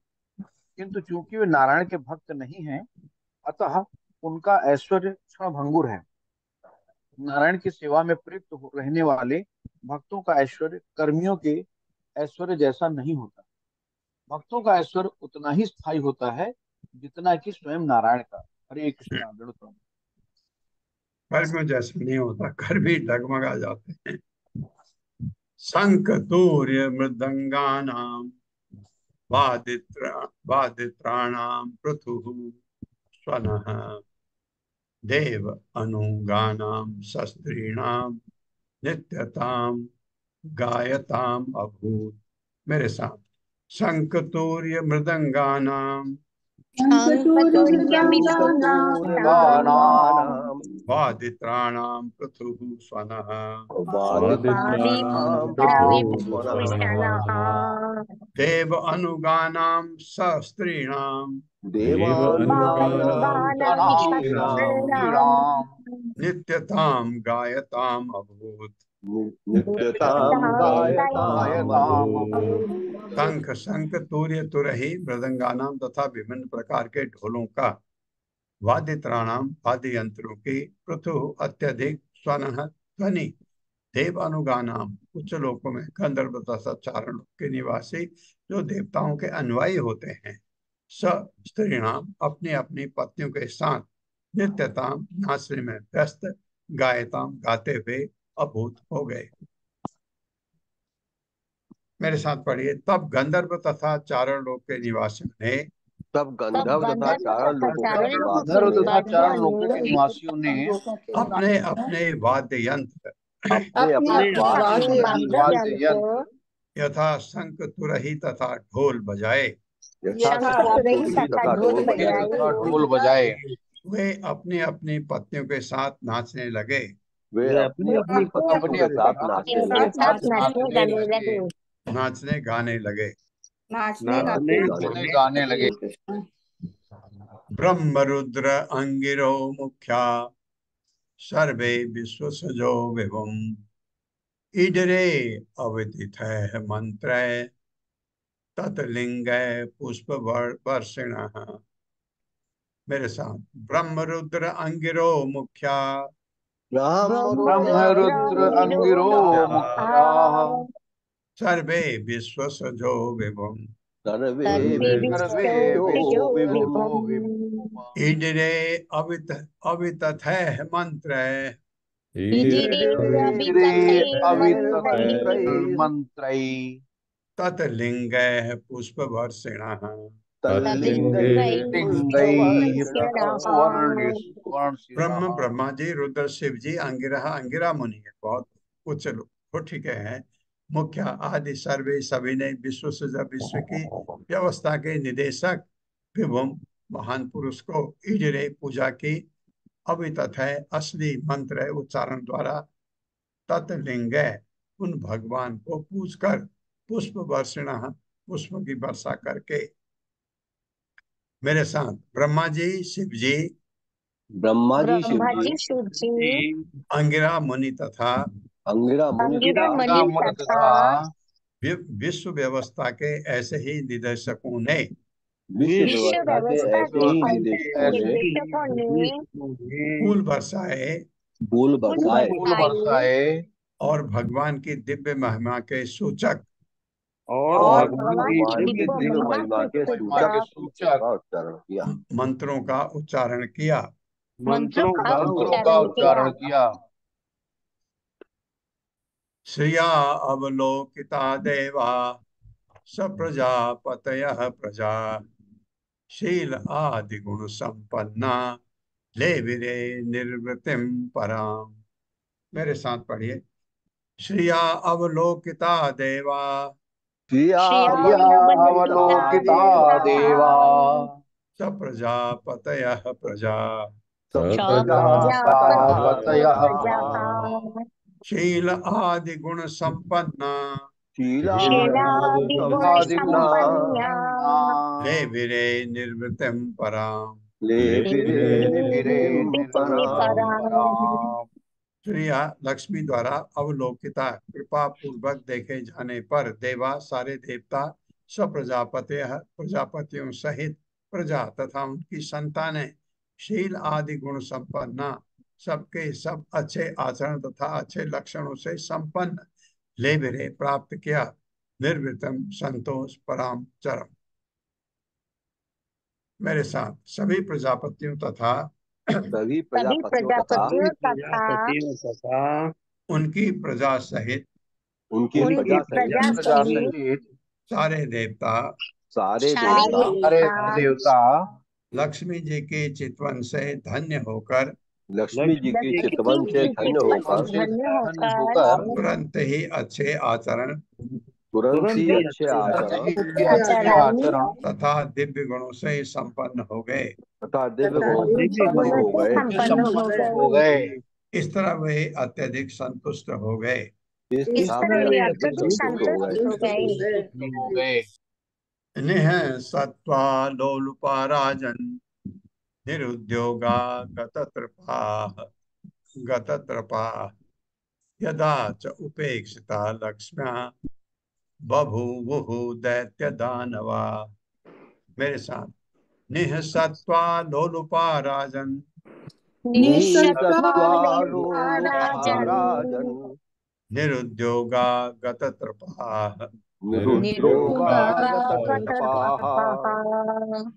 किंतु चूंकि वे नारायण के भक्त नहीं हैं, अतः उनका ऐश्वर्य क्षणभंगुर है। नारायण की सेवा में प्रयुक्त रहने वाले भक्तों का ऐश्वर्य कर्मियों के ऐश्वर्य जैसा नहीं होता। भक्तों का ऐश्वर्य उतना ही स्थायी होता है जितना कि स्वयं नारायण का। हरे कृष्णा। कर्म जैसा नहीं होता, कर्म भी डगमगा जाते हैं। शंख तूर्य मृदंगानाम वादित्राणाम पृथुः स्वनः देव अनुगानाम शस्त्रीणाम नित्यताम गायताम अभूत। मेरे साथ। शंख तूर्य मृदंगानाम वादित्राणाम पृथुः स्वनः देव अनुगानाम शस्त्रीणाम नित्यताम गायताम अभूत। शंख शंख तूर्य तुरही मृदंगानाम तथा विभिन्न प्रकार के ढोलों का, वादित्राणाम वाद्य यंत्रों की, पृथु अत्यधिक स्वनः ध्वनि, देव अनुगानाम उच्च लोकों में गंधर्व तथा चारण के निवासी जो देवताओं के अनुयायी होते हैं, स स्त्रीणाम अपनी अपनी पत्नियों के साथ, नित्यताम नाचने में व्यस्त, गायताम गाते हुए अभूत हो गए। मेरे साथ पढ़िए। तब गंधर्व तथा चारण लोक के निवासियों ने तब गंधर्व तथा चारण लोगों के तब निवासियों गंधर्व ने तथा चार लोगों के निवासियों ने अपने अपने वाद्य यंत्र अपने अपने वाद्य वाद्य यंत्र यथा शंख तुरही तथा ढोल बजाए, यथा तुरही तथा ढोल बजाए, तथा ढोल बजाए। वे अपनी अपनी पत्नियों के साथ नाचने लगे। वे अपनी अपनी पत्नियों के साथ नाचने लगे, नाचने गाने लगे। नाचने गाने लगे। ब्रह्म रुद्र अंगिरो मुख्या सर्वे विश्वसजो विभुम ईडरे अवतिथ मंत्र तत्लिंग पुष्प वर्षिण। मेरे साथ, ब्रह्म रुद्र अंगिरो मुख्या ब्रह्म रुद्र अंगिरो मुख्या सर्वे विश्वसजो विभुम सर्वे ईडरे अवितथ मंत्र मंत्र तत्लिंग पुष्प वर्षिण। ब्रह्म ब्रह्मा जी, रुद्र शिव जी, अंगिरा अंगिरा मुनि है, बहुत उच्च लोग, वो ठीक है। मुख्य आदि सर्वे सभी ने विश्व से जब विश्व की व्यवस्था के निदेशक विभुम महान पुरुष को ईडरे पूजा की अवितथ है असली मंत्र उच्चारण द्वारा तत्लिंग उन भगवान को पूजकर पुष्प वर्षिण पुष्प की वर्षा करके। मेरे साथ, ब्रह्मा जी शिव जी, ब्रह्मा जी शिव जी, अंगिरा मुनि तथा अंगिरा मुनि तथा विश्व व्यवस्था के ऐसे ही निदेशकों ने विश्व व्यवस्था के ऐसे ही निदेशकों ने फूल बरसाए फूल बरसाए और भगवान की दिव्य महिमा के सूचक और भगवान की दिव्य महिमा के सूचक उच्चारण किया, मंत्रों का उच्चारण किया। श्रिया अवलोकिता देवा सप्रजापतयः प्रजा शील आदि गुण संपन्ना लेविरे निर्वृतिम पराम। मेरे साथ पढ़िए। श्रिया अवलोकिता देवा अवलोकिता देवा सप्रजापतयः प्रजा शील आदि गुण संपन्ना लेविरे निर्वृतिम पराम। श्रिया लक्ष्मी द्वारा अवलोकिता कृपा पूर्वक देखे जाने पर देवा सारे देवता स्वप्रजापत्य प्रजापतियों सहित प्रजा तथा उनकी संतानें शील आदि गुण संपन्ना सबके सब अच्छे आचरण तथा अच्छे लक्षणों से संपन्न लेविरे प्राप्त किया निर्वृतम संतोष पराम चरम। मेरे साथ, सभी प्रजापतियों तथा उनकी प्रजा सहित सारे देवता लक्ष्मी जी के चितवन से धन्य होकर तुरंत ही अच्छे आचरण तथा दिव्य गुणों से संपन्न हो गए। इस तरह वे अत्यधिक संतुष्ट हो गए। निह सत्वा लोलुपा राजन निरुद्योगा गतत्रपा यदा च उपेक्षिता लक्ष्म्या बभूवुः दैत्य दानवा। मेरे साथ, निह सत्वा लोलुपा राजन निरुद्योगा गतत्रपाः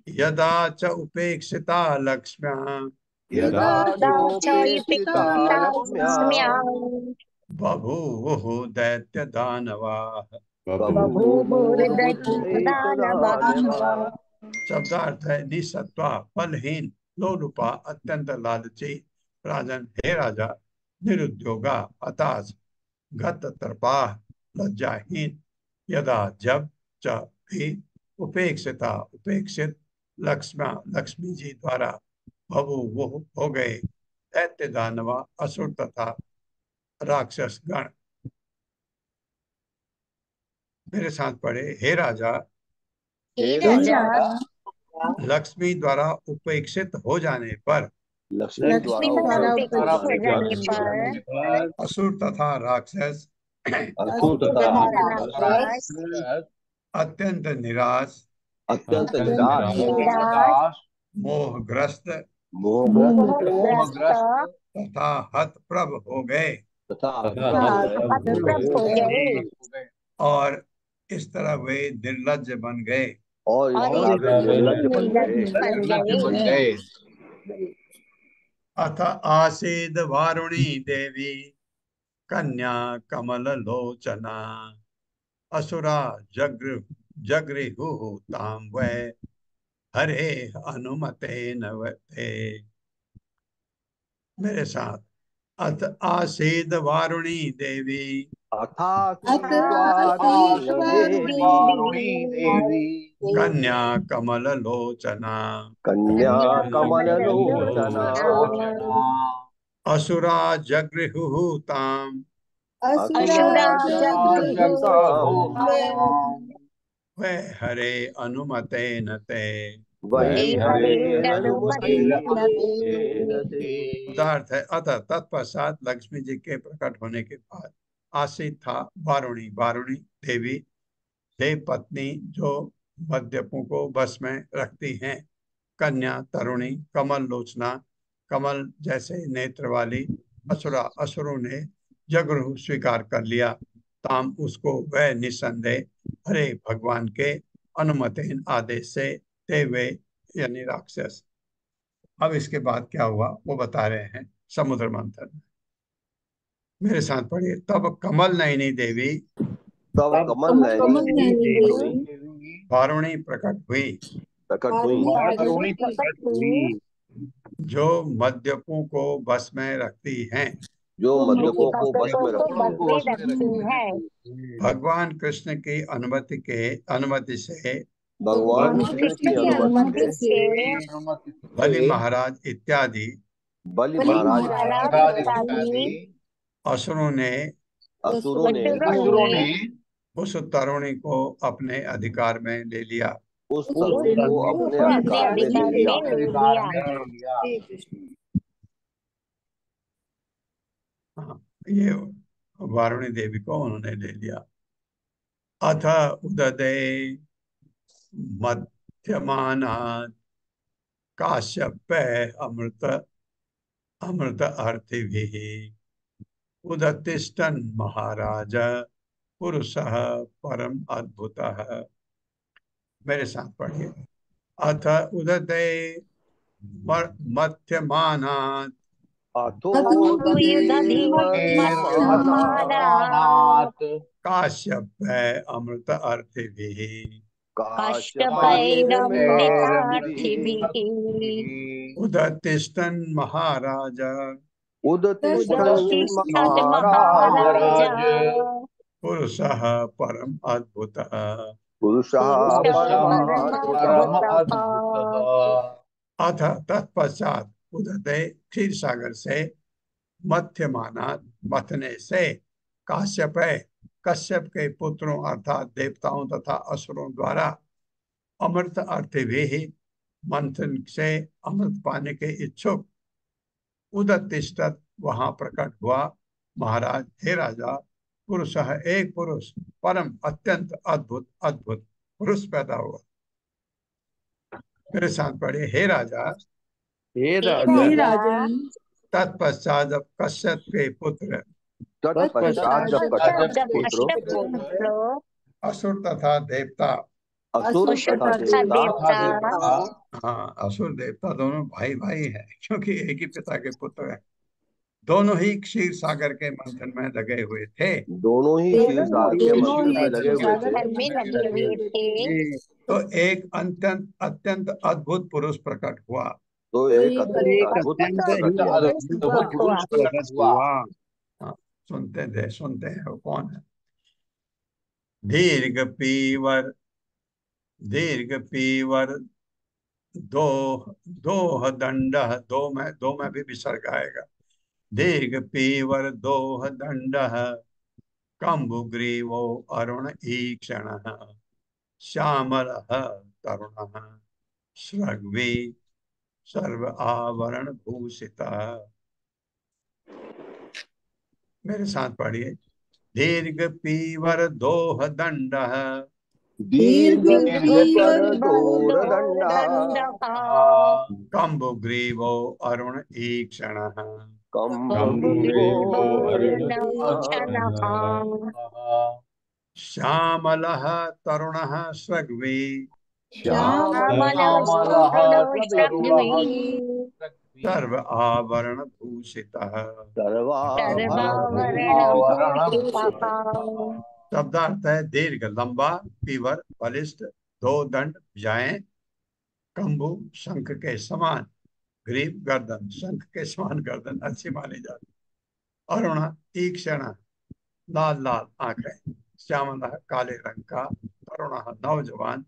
यदा च उपेक्षिता लक्ष्म्या बभूवुः दैत्य दानवाः। शब्दार्थ है निसत्वा, फलहीन, लोलुपा, अत्यंत लालची, राजन हे राजा, निरुद्योगा, हताश, गत तर्पा, लज्जाहीन, यदा जब, च भी, उपेक्षिता उपेक्षित, लक्ष्मी जी द्वारा, भवु वो हो गए, दैत्य दानवा, असुर तथा राक्षस गण। मेरे साथ पढ़े, हे राजा, हे हे राजा, राजा, लक्ष्मी द्वारा उपेक्षित हो जाने पर, लक्ष्मी लक्ष्मी द्वारा द्वारा उपेक्षित हो उपेक्षित जाने हो पर जाने पर असुर तथा राक्षस असुर असुर तथा तथा राक्षस राक्षस अत्यंत निराश, अत्यंत अत्यंत निराश, निराश, मोहग्रस्त मोहग्रस्त मोहग्रस्त तथा हतप्रभ हो गए, तथा तथा हतप्रभ हतप्रभ हो गए और इस तरह वे निर्लज्ज बन गए। और इस और तरह इस वे निर्लज्ज बन गए। निर्लज्ज बन गए। अथ आसीद वारुणी देवी, कन्या कमल लोचना, असुरा जगृहु ताम वै, हरे अनुमते नवते। मेरे साथ, अथ आसीद वारुणी देवी, अथा अथ वारुणी देवी, देवी कन्या कमल लोचना, कन्या कमल लोचना, लोचना, असुरा जगृहु ताम असुरा असुरा जगृहृताम् वै, हरे अनुमते नते। वै हरे अनुमते अनुमति नते। पदार्थ है, अतः तत्पश्चात लक्ष्मी जी के प्रकट होने के बाद आसित था वारुणी, वारुणी देवी, देव पत्नी जो मद्यपों को बस में रखती हैं, कन्या तरुणी, कमल लोचना, कमल जैसे नेत्र वाली, असुरा, असुरों ने जगरु स्वीकार कर लिया, ताम उसको, वह निसंदेह, हरे भगवान के अनुमतेन आदेश से, ते वे यानी राक्षस। अब इसके बाद क्या हुआ वो बता रहे हैं समुद्र मंथन में। मेरे साथ पढ़िए, तब कमल नयनी देवी, तब कमल नयनी देवी वारुणी प्रकट हुई, प्रकट हुई, जो मद्यपों को बस में रखती हैं, जो मद्यपों को बस में रखती है। भगवान कृष्ण की अनुमति से भगवान कृष्ण की अनुमति से बलि महाराज इत्यादि बलि महाराज इत्यादि असुरों ने असुरों ने उस तरुणी को अपने अधिकार में ले लिया। उस तरुणी को अपने अधिकार में ले लिया। हाँ, ये वारुणी देवी को उन्होंने ले लिया। अथ उददे मध्यमानात् काश्यप अमृत अमृत अर्थिभिः उदतिष्ठन् महाराज पुरुषः परम अद्भुतः। मेरे साथ पढ़िए, अथ उदते मध्यमानात् मध्यमानात् काश्यप अमृत अर्थिभिः उदतिष्ठन् महाराज उदतिष्ठन् महाराज पुरुषः परम अद्भुतः। पुरुषः परमाद्भुतः। अथ तत्पश्चात उदते क्षीर सागर से, मध्यमाना मथने से, काश्यप कश्यप के पुत्रों अर्थात देवताओं तथा असुरों द्वारा अमृत अर्थिभिः मंथन से अमृत पाने के इच्छुक उदतिष्ठत् वहां प्रकट हुआ महाराज, हे राजा, पुरुष एक पुरुष, परम अत्यंत अद्भुत अद्भुत पुरुष पैदा हुआ। मेरे साथ पढ़े, हे राजा, हे राजा, तत्पश्चात जब कश्यप के पुत्र तत्पश्चात जब कश्यप पुत्र असुर तथा देवता, असुर तथा देवता, हाँ असुर देवता दोनों भाई भाई हैं क्योंकि एक ही पिता के पुत्र हैं, दोनों ही क्षीर सागर के मंथन में लगे हुए थे। दोनों ही क्षीर सागर के मंथन में लगे हुए थे। में लगे हुए थे। तो एक अत्यंत अत्यंत अद्भुत पुरुष प्रकट हुआ। तो एक अद्भुत प्रकट हुआ। अद्भुत पुरुष प्रकट हुआ। हाँ, सुनते हैं वो कौन है। दीर्घ पीवर दो दोह दंड, दो में भी विसर्ग आएगा। दीर्घ पीवर दोह दंड कंबुग्रीवो अरुण ईक्षण श्यामल तरुण श्रग्वी सर्व आवरण भूषित। मेरे साथ पढ़िए। दीर्घ पीवर दोह दंड दीर्घ पीवर दोर दंड कंबुग्रीवो अरुण ईक्षण कंबुग्रीवो अरुण श्यामल तरुण श्रग्वी सर्व आवरण भूषित। शब्दार्थ है दीर्घ लंबा, पीवर बलिष्ठ, दो दंड भुजाएं, कंबु शंख के समान, ग्रीव गर्दन शंख के समान गर्दन अच्छी मानी जाती, अरुण तीक्ष्ण लाल लाल आंखें, श्यामल काले रंग का, तरुण नौजवान,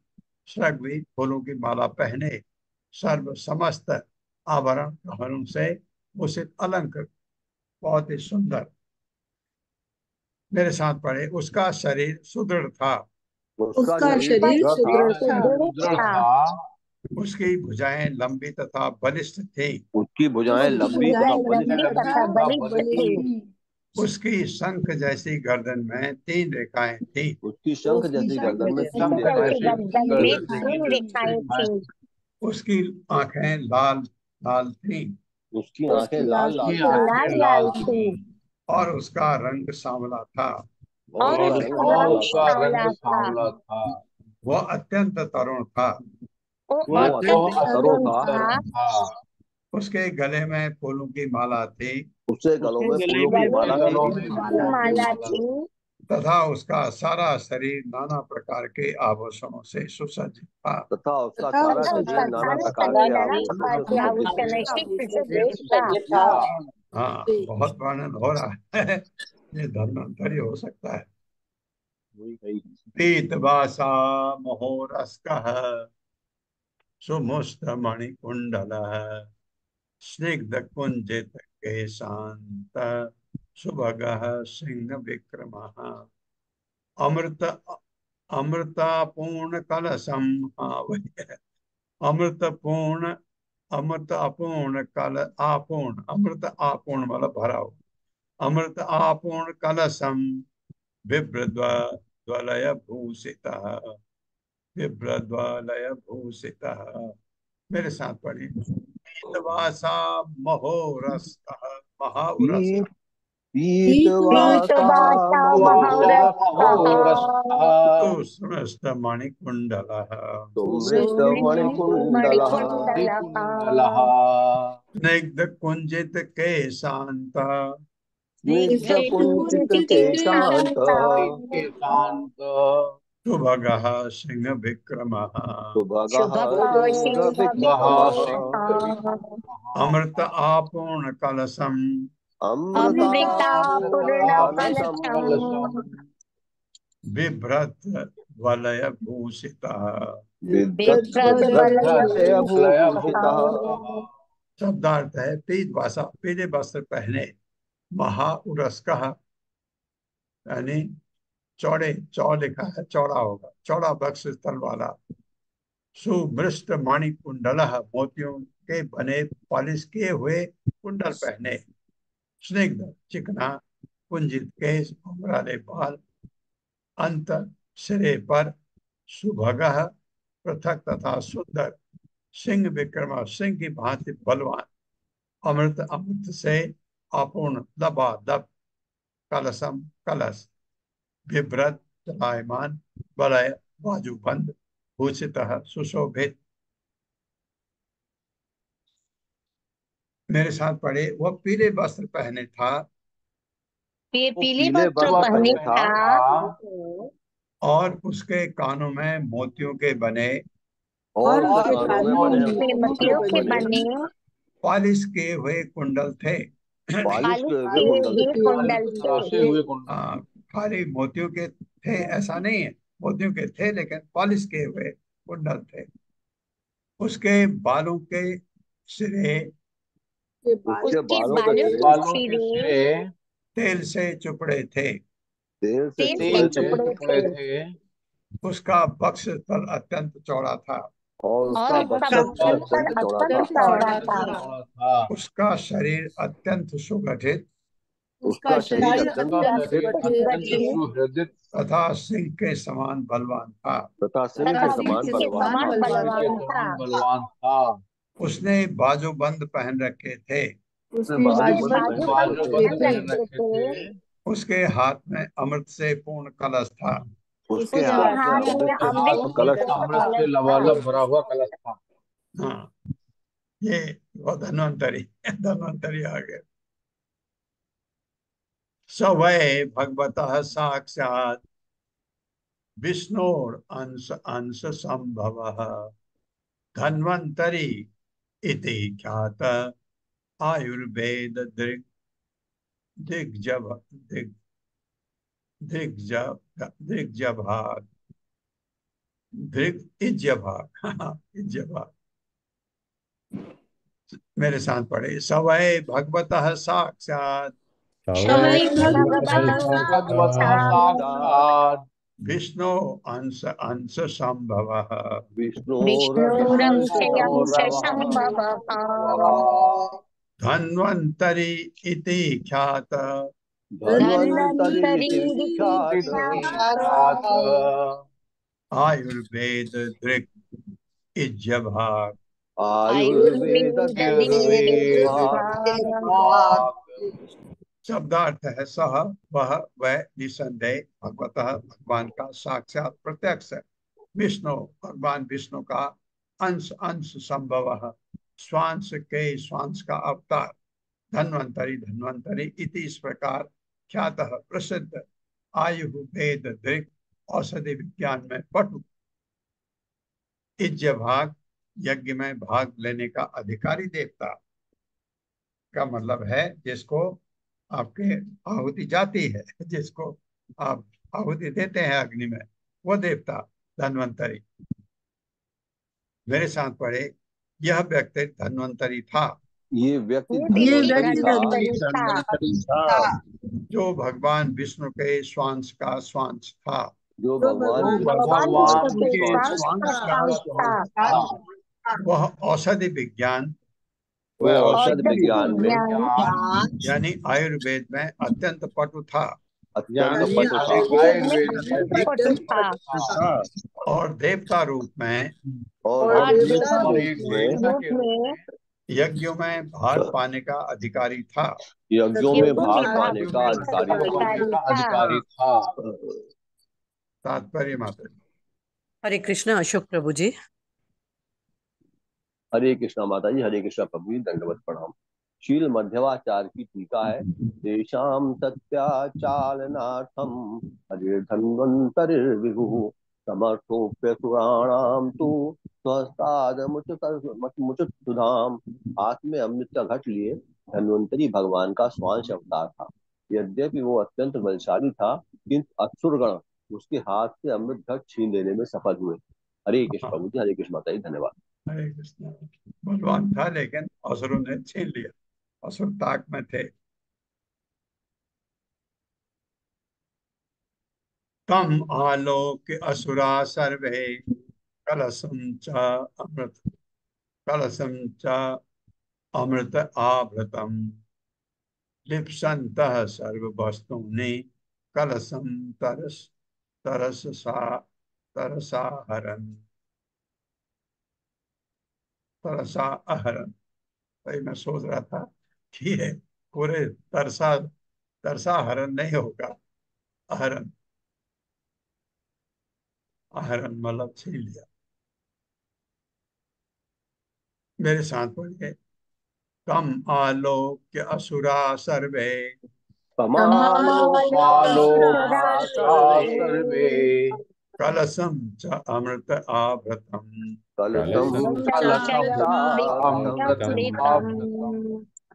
श्रग्वी फूलों की माला पहने, सर्व समस्त आभरण गहनों से भूषित अलंकृत, बहुत ही सुंदर। मेरे साथ पढ़े। उसका शरीर सुदृढ़ था। उसका शरीर सुदृढ़ था। उसकी भुजाएं लंबी तथा बलिष्ठ थी। उसकी भुजाएं लंबी तथा बलिष्ठ थी। उसकी शंख जैसी गर्दन में 3 रेखाएं थी। उसकी शंख जैसी गर्दन में 3 रेखाएं थी। उसकी आंखें लाल लाल थी। उसकी आंखें लाल लाल थी। और उसका रंग सांवला था। और उसका रंग सांवला था। वह अत्यंत तरुण था। वो अत्यंत तरुण था। उसके गले में फूलों की माला थी। उसके गलों में फूलों की माला थी। तथा उसका सारा शरीर नाना प्रकार के आभूषणों से सुसज्जित था। तथा उसका सारा शरीर नाना प्रकार के आभूषणों से सुसज्जित था। हाँ, बहुत वर्णन हो रहा है। ये धर्मांतरी हो सकता है। पीतवासा महोरस्कः सुमुष्ट मणिकुंडलः स्निग्ध कुंजित केशांत सुभगः सिंह विक्रमः अमृत अमृतापूर्ण कलशम। हाँ वही है। अमृतपूर्ण अमृत अपूर्ण कल आपूर्ण अमृत आपूर्ण मतलब भरा हो। अमृत आपूर्ण कलशम बिभ्रद्वलय भूषितः बिभ्रद्वलय भूषितः। मेरे साथ पढ़िए। पीतवासा महोरस्कः महाउरस्कः पीतवासा सुस्मृष्ट मणिकुंडलः सुमृष्ट मणिकुंडलः स्निग्ध कुंजित केशांत स्निग्ध कुंजित केशांत सुभगः सिंह विक्रमः सुभगः सिंह विक्रमः अमृत आपूर्ण कलशम अमृतापूर्ण कलशम बिभ्रत वलय भूषितः बिभ्रद्वलय भूषितः। शब्दार्थ है पीत भाषा, पीले वस्त्र पहने, महाउरस्कः यानी चौड़े, चौ लिखा है चौड़ा होगा, चौड़ा वक्ष स्थल वाला, सुमृष्ट मणि कुंडलः मोतियों के बने पॉलिश किए हुए कुंडल पहने, स्निग्ध चिकना, कुंजित केश घुंघराले बाल, अंत सिरे पर सुभगः पृथक तथा सुंदर, सिंह विक्रम सिंह की भांति बलवान, अमृत अमृत से अपूर्ण लबालब, कलशम कलश, विभ्रत चलायमान, वलय बाजूबंद, भूषित सुशोभित। मेरे साथ पढ़े। वह पीले वस्त्र पहने था वो पीले पीले वस्त्र वस्त्र पहने पहने था था और उसके कानों में मोतियों के बने और और उसके उसके कानों में कानों बने में मोतियों मोतियों के के बने बने पालिश किए हुए कुंडल थे। पालिश पालिश किए हुए किए कुंडल हुए थे। कुंडल तराशे थे। हुए कुंडल। हाँ, खाली मोतियों के थे ऐसा नहीं है, मोतियों के थे लेकिन पॉलिश किए हुए कुंडल थे। उसके बालों के सिरे उसके उसके बालों के बालों सिरे के बालों के सिरे सिरे तेल से चुपड़े थे। तेल से तेल से चुपड़े तेल थे से चुपड़े चुपड़े थे थे। उसका वक्ष स्थल अत्यंत चौड़ा था। और और उसका उसका वक्षस्थल वक्षस्थल अत्यंत चौड़ा था। अत्यंत चौड़ा अत्यंत था। चौड़ा था। उसका शरीर अत्यंत सुगठित उसका शरीर अत्यंत उसका सुगठित शरीर अत्यंत गठित सुहृदित तथा सिंह के समान बलवान था। तथा सिंह तथा के सिंह समान के बलवान समान था। सिंह के बलवान था। समान बलवान था। उसने बाजूबंद पहन रखे थे। उसने उसने बाजूबंद उसने पहन बाजूबंद रखे थे। बाजूबंद पहन पहन रखे रखे थे। थे। उसके हाथ में अमृत से पूर्ण कलश था। उसके उसके हाथ में हाथ में अमृत से हाथ पूर्ण अमृत में कलश से था। अमृत से कलश था। लबालब भरा हुआ कलश था। हाँ, ये वो धन्वंतरी धन्वंतरी आ गए। स वै भगवतः साक्षात् विष्णोर अंश अंश संभवः धन्वंतरी इति ख्यात आयुर्वेद दिग्जभ दिग दिग्जभ दिग्जभाग दिग्जभाग इज्जभाग। मेरे साथ पढ़े। सवै भगवतः साक्षात् सवै भगवतः भगवतः भगवतः साक्षात् साक्षात् विष्णु अंश अंश संभवः विष्णोरंश विष्णुरंशयंश संभवः संभवः धन्वंतरी इति ख्यात धन्वंतरि इति विख्यात धन्वन्तरीख्यात आयुर्वेद दृक् इज्जभाग। आयुर्वेद आयुर्वेद दिग्विभाग। दीर्घिभाग। शब्दार्थ है सह वह वह निसंदेह भगवतः भगवान का साक्षात प्रत्यक्ष है। विष्णु भगवान विष्णु का अंश अंश संभव स्वांश के स्वांश का अवतार धन्वंतरी धन्वंतरी इति इस प्रकार ख्यात प्रसिद्ध आयु वेद दृक् औषधि विज्ञान में पटु इज्ज भाग यज्ञ में भाग लेने का अधिकारी देवता का मतलब है जिसको आपके आहुति जाती है, जिसको आप आहुति देते हैं अग्नि में, वो देवता धन्वंतरी। मेरे साथ पढ़े। यह व्यक्ति धन्वंतरी था ये व्यक्ति ये धन्वंतरि था धन्वन्तरी था जो भगवान विष्णु के स्वांश का स्वांश था। जो भगवान जो विष्णु भगवान के विष्णु भगवान के के स्वांश स्वांश था। का स्वांश स्वांश का था। था। वह औषधि विज्ञान वह औषध औषधि विज्ञान में विज्ञान यानी आयुर्वेद में अत्यंत पटु था अत्यंत यानी पटु था। में आयुर्वेद में अत्यंत पटु था। था। और देवता रूप में और और देवता देवता रूप एक में देवता रूप के रूप में में यज्ञों में भाग पाने का अधिकारी था। यज्ञों में युगों भाग में भाग पाने का में अधिकारी भाग था। पाने अधिकारी का था। अधिकारी था। तात्पर्य माता जी। हरे कृष्ण अशोक प्रभु जी। हरे कृष्णा माता जी, हरे कृष्णा प्रभु जी, दंडवत प्रणाम। शील मध्यवाचार्य की टीका है। तेषां सत्याचालनार्थं हरे धन्वन्तरिर्विभुः समर्थोऽप्यसुराणां तु स्वस्तादमुचित सुधाम। हाथ में अमृत का घट लिए धन्वंतरी भगवान का स्वांश अवतार था। यद्यपि वो अत्यंत बलशाली था, किंतु असुरगण उसके हाथ से अमृत घट छीन लेने में सफल हुए। हरे कृष्ण हाँ, प्रभु जी, हरे कृष्ण माता जी, धन्यवाद। हरे कृष्ण। बलवान था लेकिन असुरों ने छीन लिया, असुर ताक में थे। तम आलोक असुरा सर्वे कलशम च अमृत कलशम च अमृत आवृतम लिप्सन्तः सर्व वस्तूनि कलशम तरस तरसा तरसाहरन तरसाहरन। भाई मैं सोच रहा था कि ये पूरे तरसा तरसा हरण नहीं होगा, आहरण आहरण मतलब छीन लिया। मेरे साथ पढ़िए। तम आलोक्य असुरा सर्वे सर्वे कलशम च अमृत आवृतम कलशं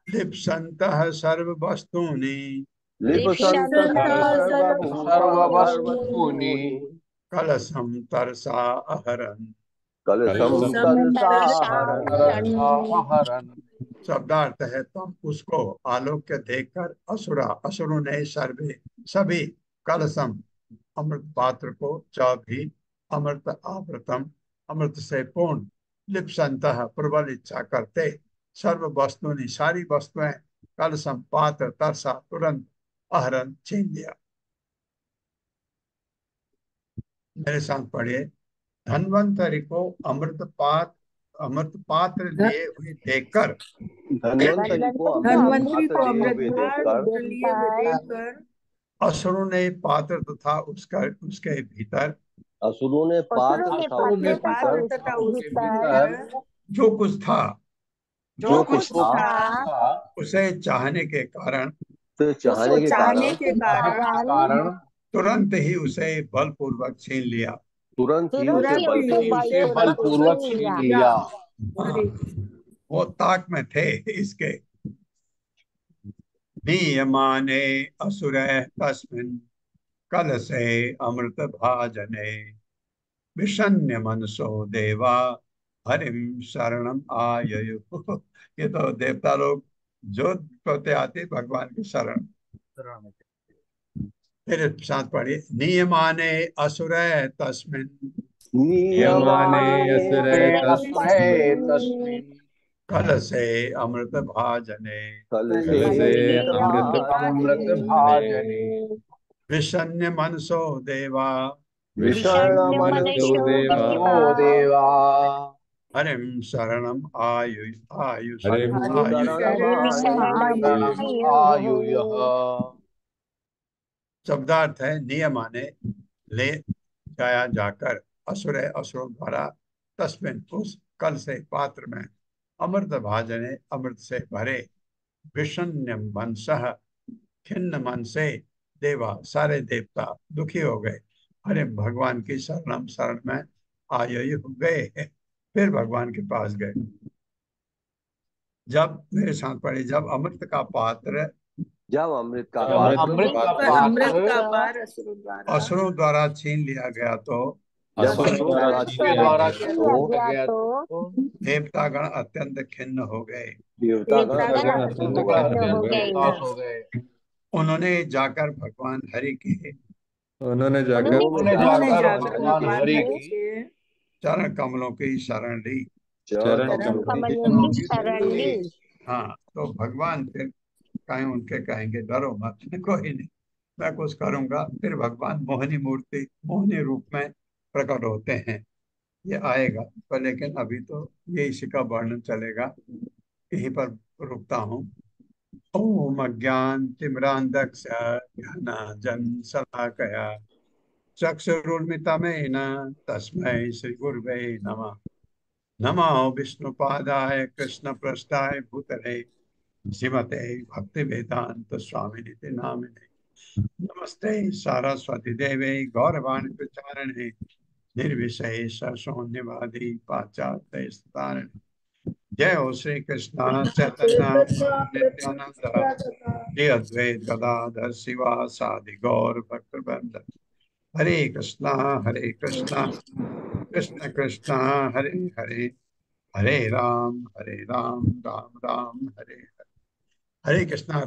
लिप्सन्तः सर्ववस्तूनि लिप्सन्तः सर्ववस्तूनि कलशम तरसा अहरन्। कलशं तरसाहरन्। शब्दार्थ है तुम उसको आलोक्य देखकर असुरों ने सभी कलशम अमृत पात्र को भी अमृत आवृतम अमृत से पूर्ण लिप्सन्तः प्रबल इच्छा करते सर्व वस्तुनि सारी वस्तुएं कलशम पात्र तरसा तुरंत अहरन छीन लिया। मेरे साथ पढ़िए। धन्वंतरि को अमृत पात्र लिए हुए देखकर धन्वंतरि को अमृत पात्र लिए हुए देखकर असुरों ने पात्र तथा उसके भीतर असुरों ने पात्र तथा उसके भीतर जो कुछ था उसे चाहने के कारण तुरंत ही उसे बलपूर्वक छीन लिया। तुरंत ही उसे बलपूर्वक छीन लिया। वो ताक में थे इसके। नीयमाने असुरः तस्मिन् कलशे अमृत भाजने विषण्य मनसो देवा हरिम शरणम आययुः। ये तो देवता लोग जो कहते आते भगवान की शरण। फिर साथ पढ़िए। नियमाने असुरः तस्मिन् कलशे अमृत भाजने विषण्य मनसो देवा हरिम शरणम आयुः। शब्दार्थ है नियमाने ले जाया जाकर असुरों द्वारा तस्मिन् उस कल से पात्र में अमृत भाजने अमृत से भरे विषण्य मनसः खिन्न मन से देवा सारे देवता दुखी हो गए। अरे भगवान की शरण में आयु हो गए। फिर भगवान के पास गए। जब मेरे साथ पढ़े जब अमृत का पात्र असुरों द्वारा छीन लिया गया तो देवतागण अत्यंत खिन्न हो गए। उन्होंने जाकर भगवान हरि के चरण कमलों की शरण ली। हाँ, तो भगवान फिर कहीं उनके कहेंगे डरो मत, कोई नहीं, मैं कुछ करूंगा। फिर भगवान मोहिनी रूप में प्रकट होते हैं। ये आएगा पर, लेकिन अभी तो ये इसी का वर्णन चलेगा। यहीं पर रुकता हूँ। ओम अज्ञान तिमिरांधस्य ज्ञानांजन शलाकया चक्षुरुन्मिलितं तस्मै श्री गुरुवे नमः। नमो विष्णुपादाय कृष्णपृष्ठाय भूतले श्रीमते भक्तिवेदांत स्वामिनिति नामिने। नमस्ते सरस्वती देवे गौरवाणी प्रचारिणे निर्विशेष शून्यवादी पाश्चात्य तारिणे। जय हो श्री कृष्ण चैतन्य नित्यानंद श्री अद्वैत गदाधर शिवासादि गौर भक्तवृंद। हरे कृष्णा कृष्ण कृष्ण हरे हरे, हरे राम राम राम हरे हरे। हरे कृष्णा।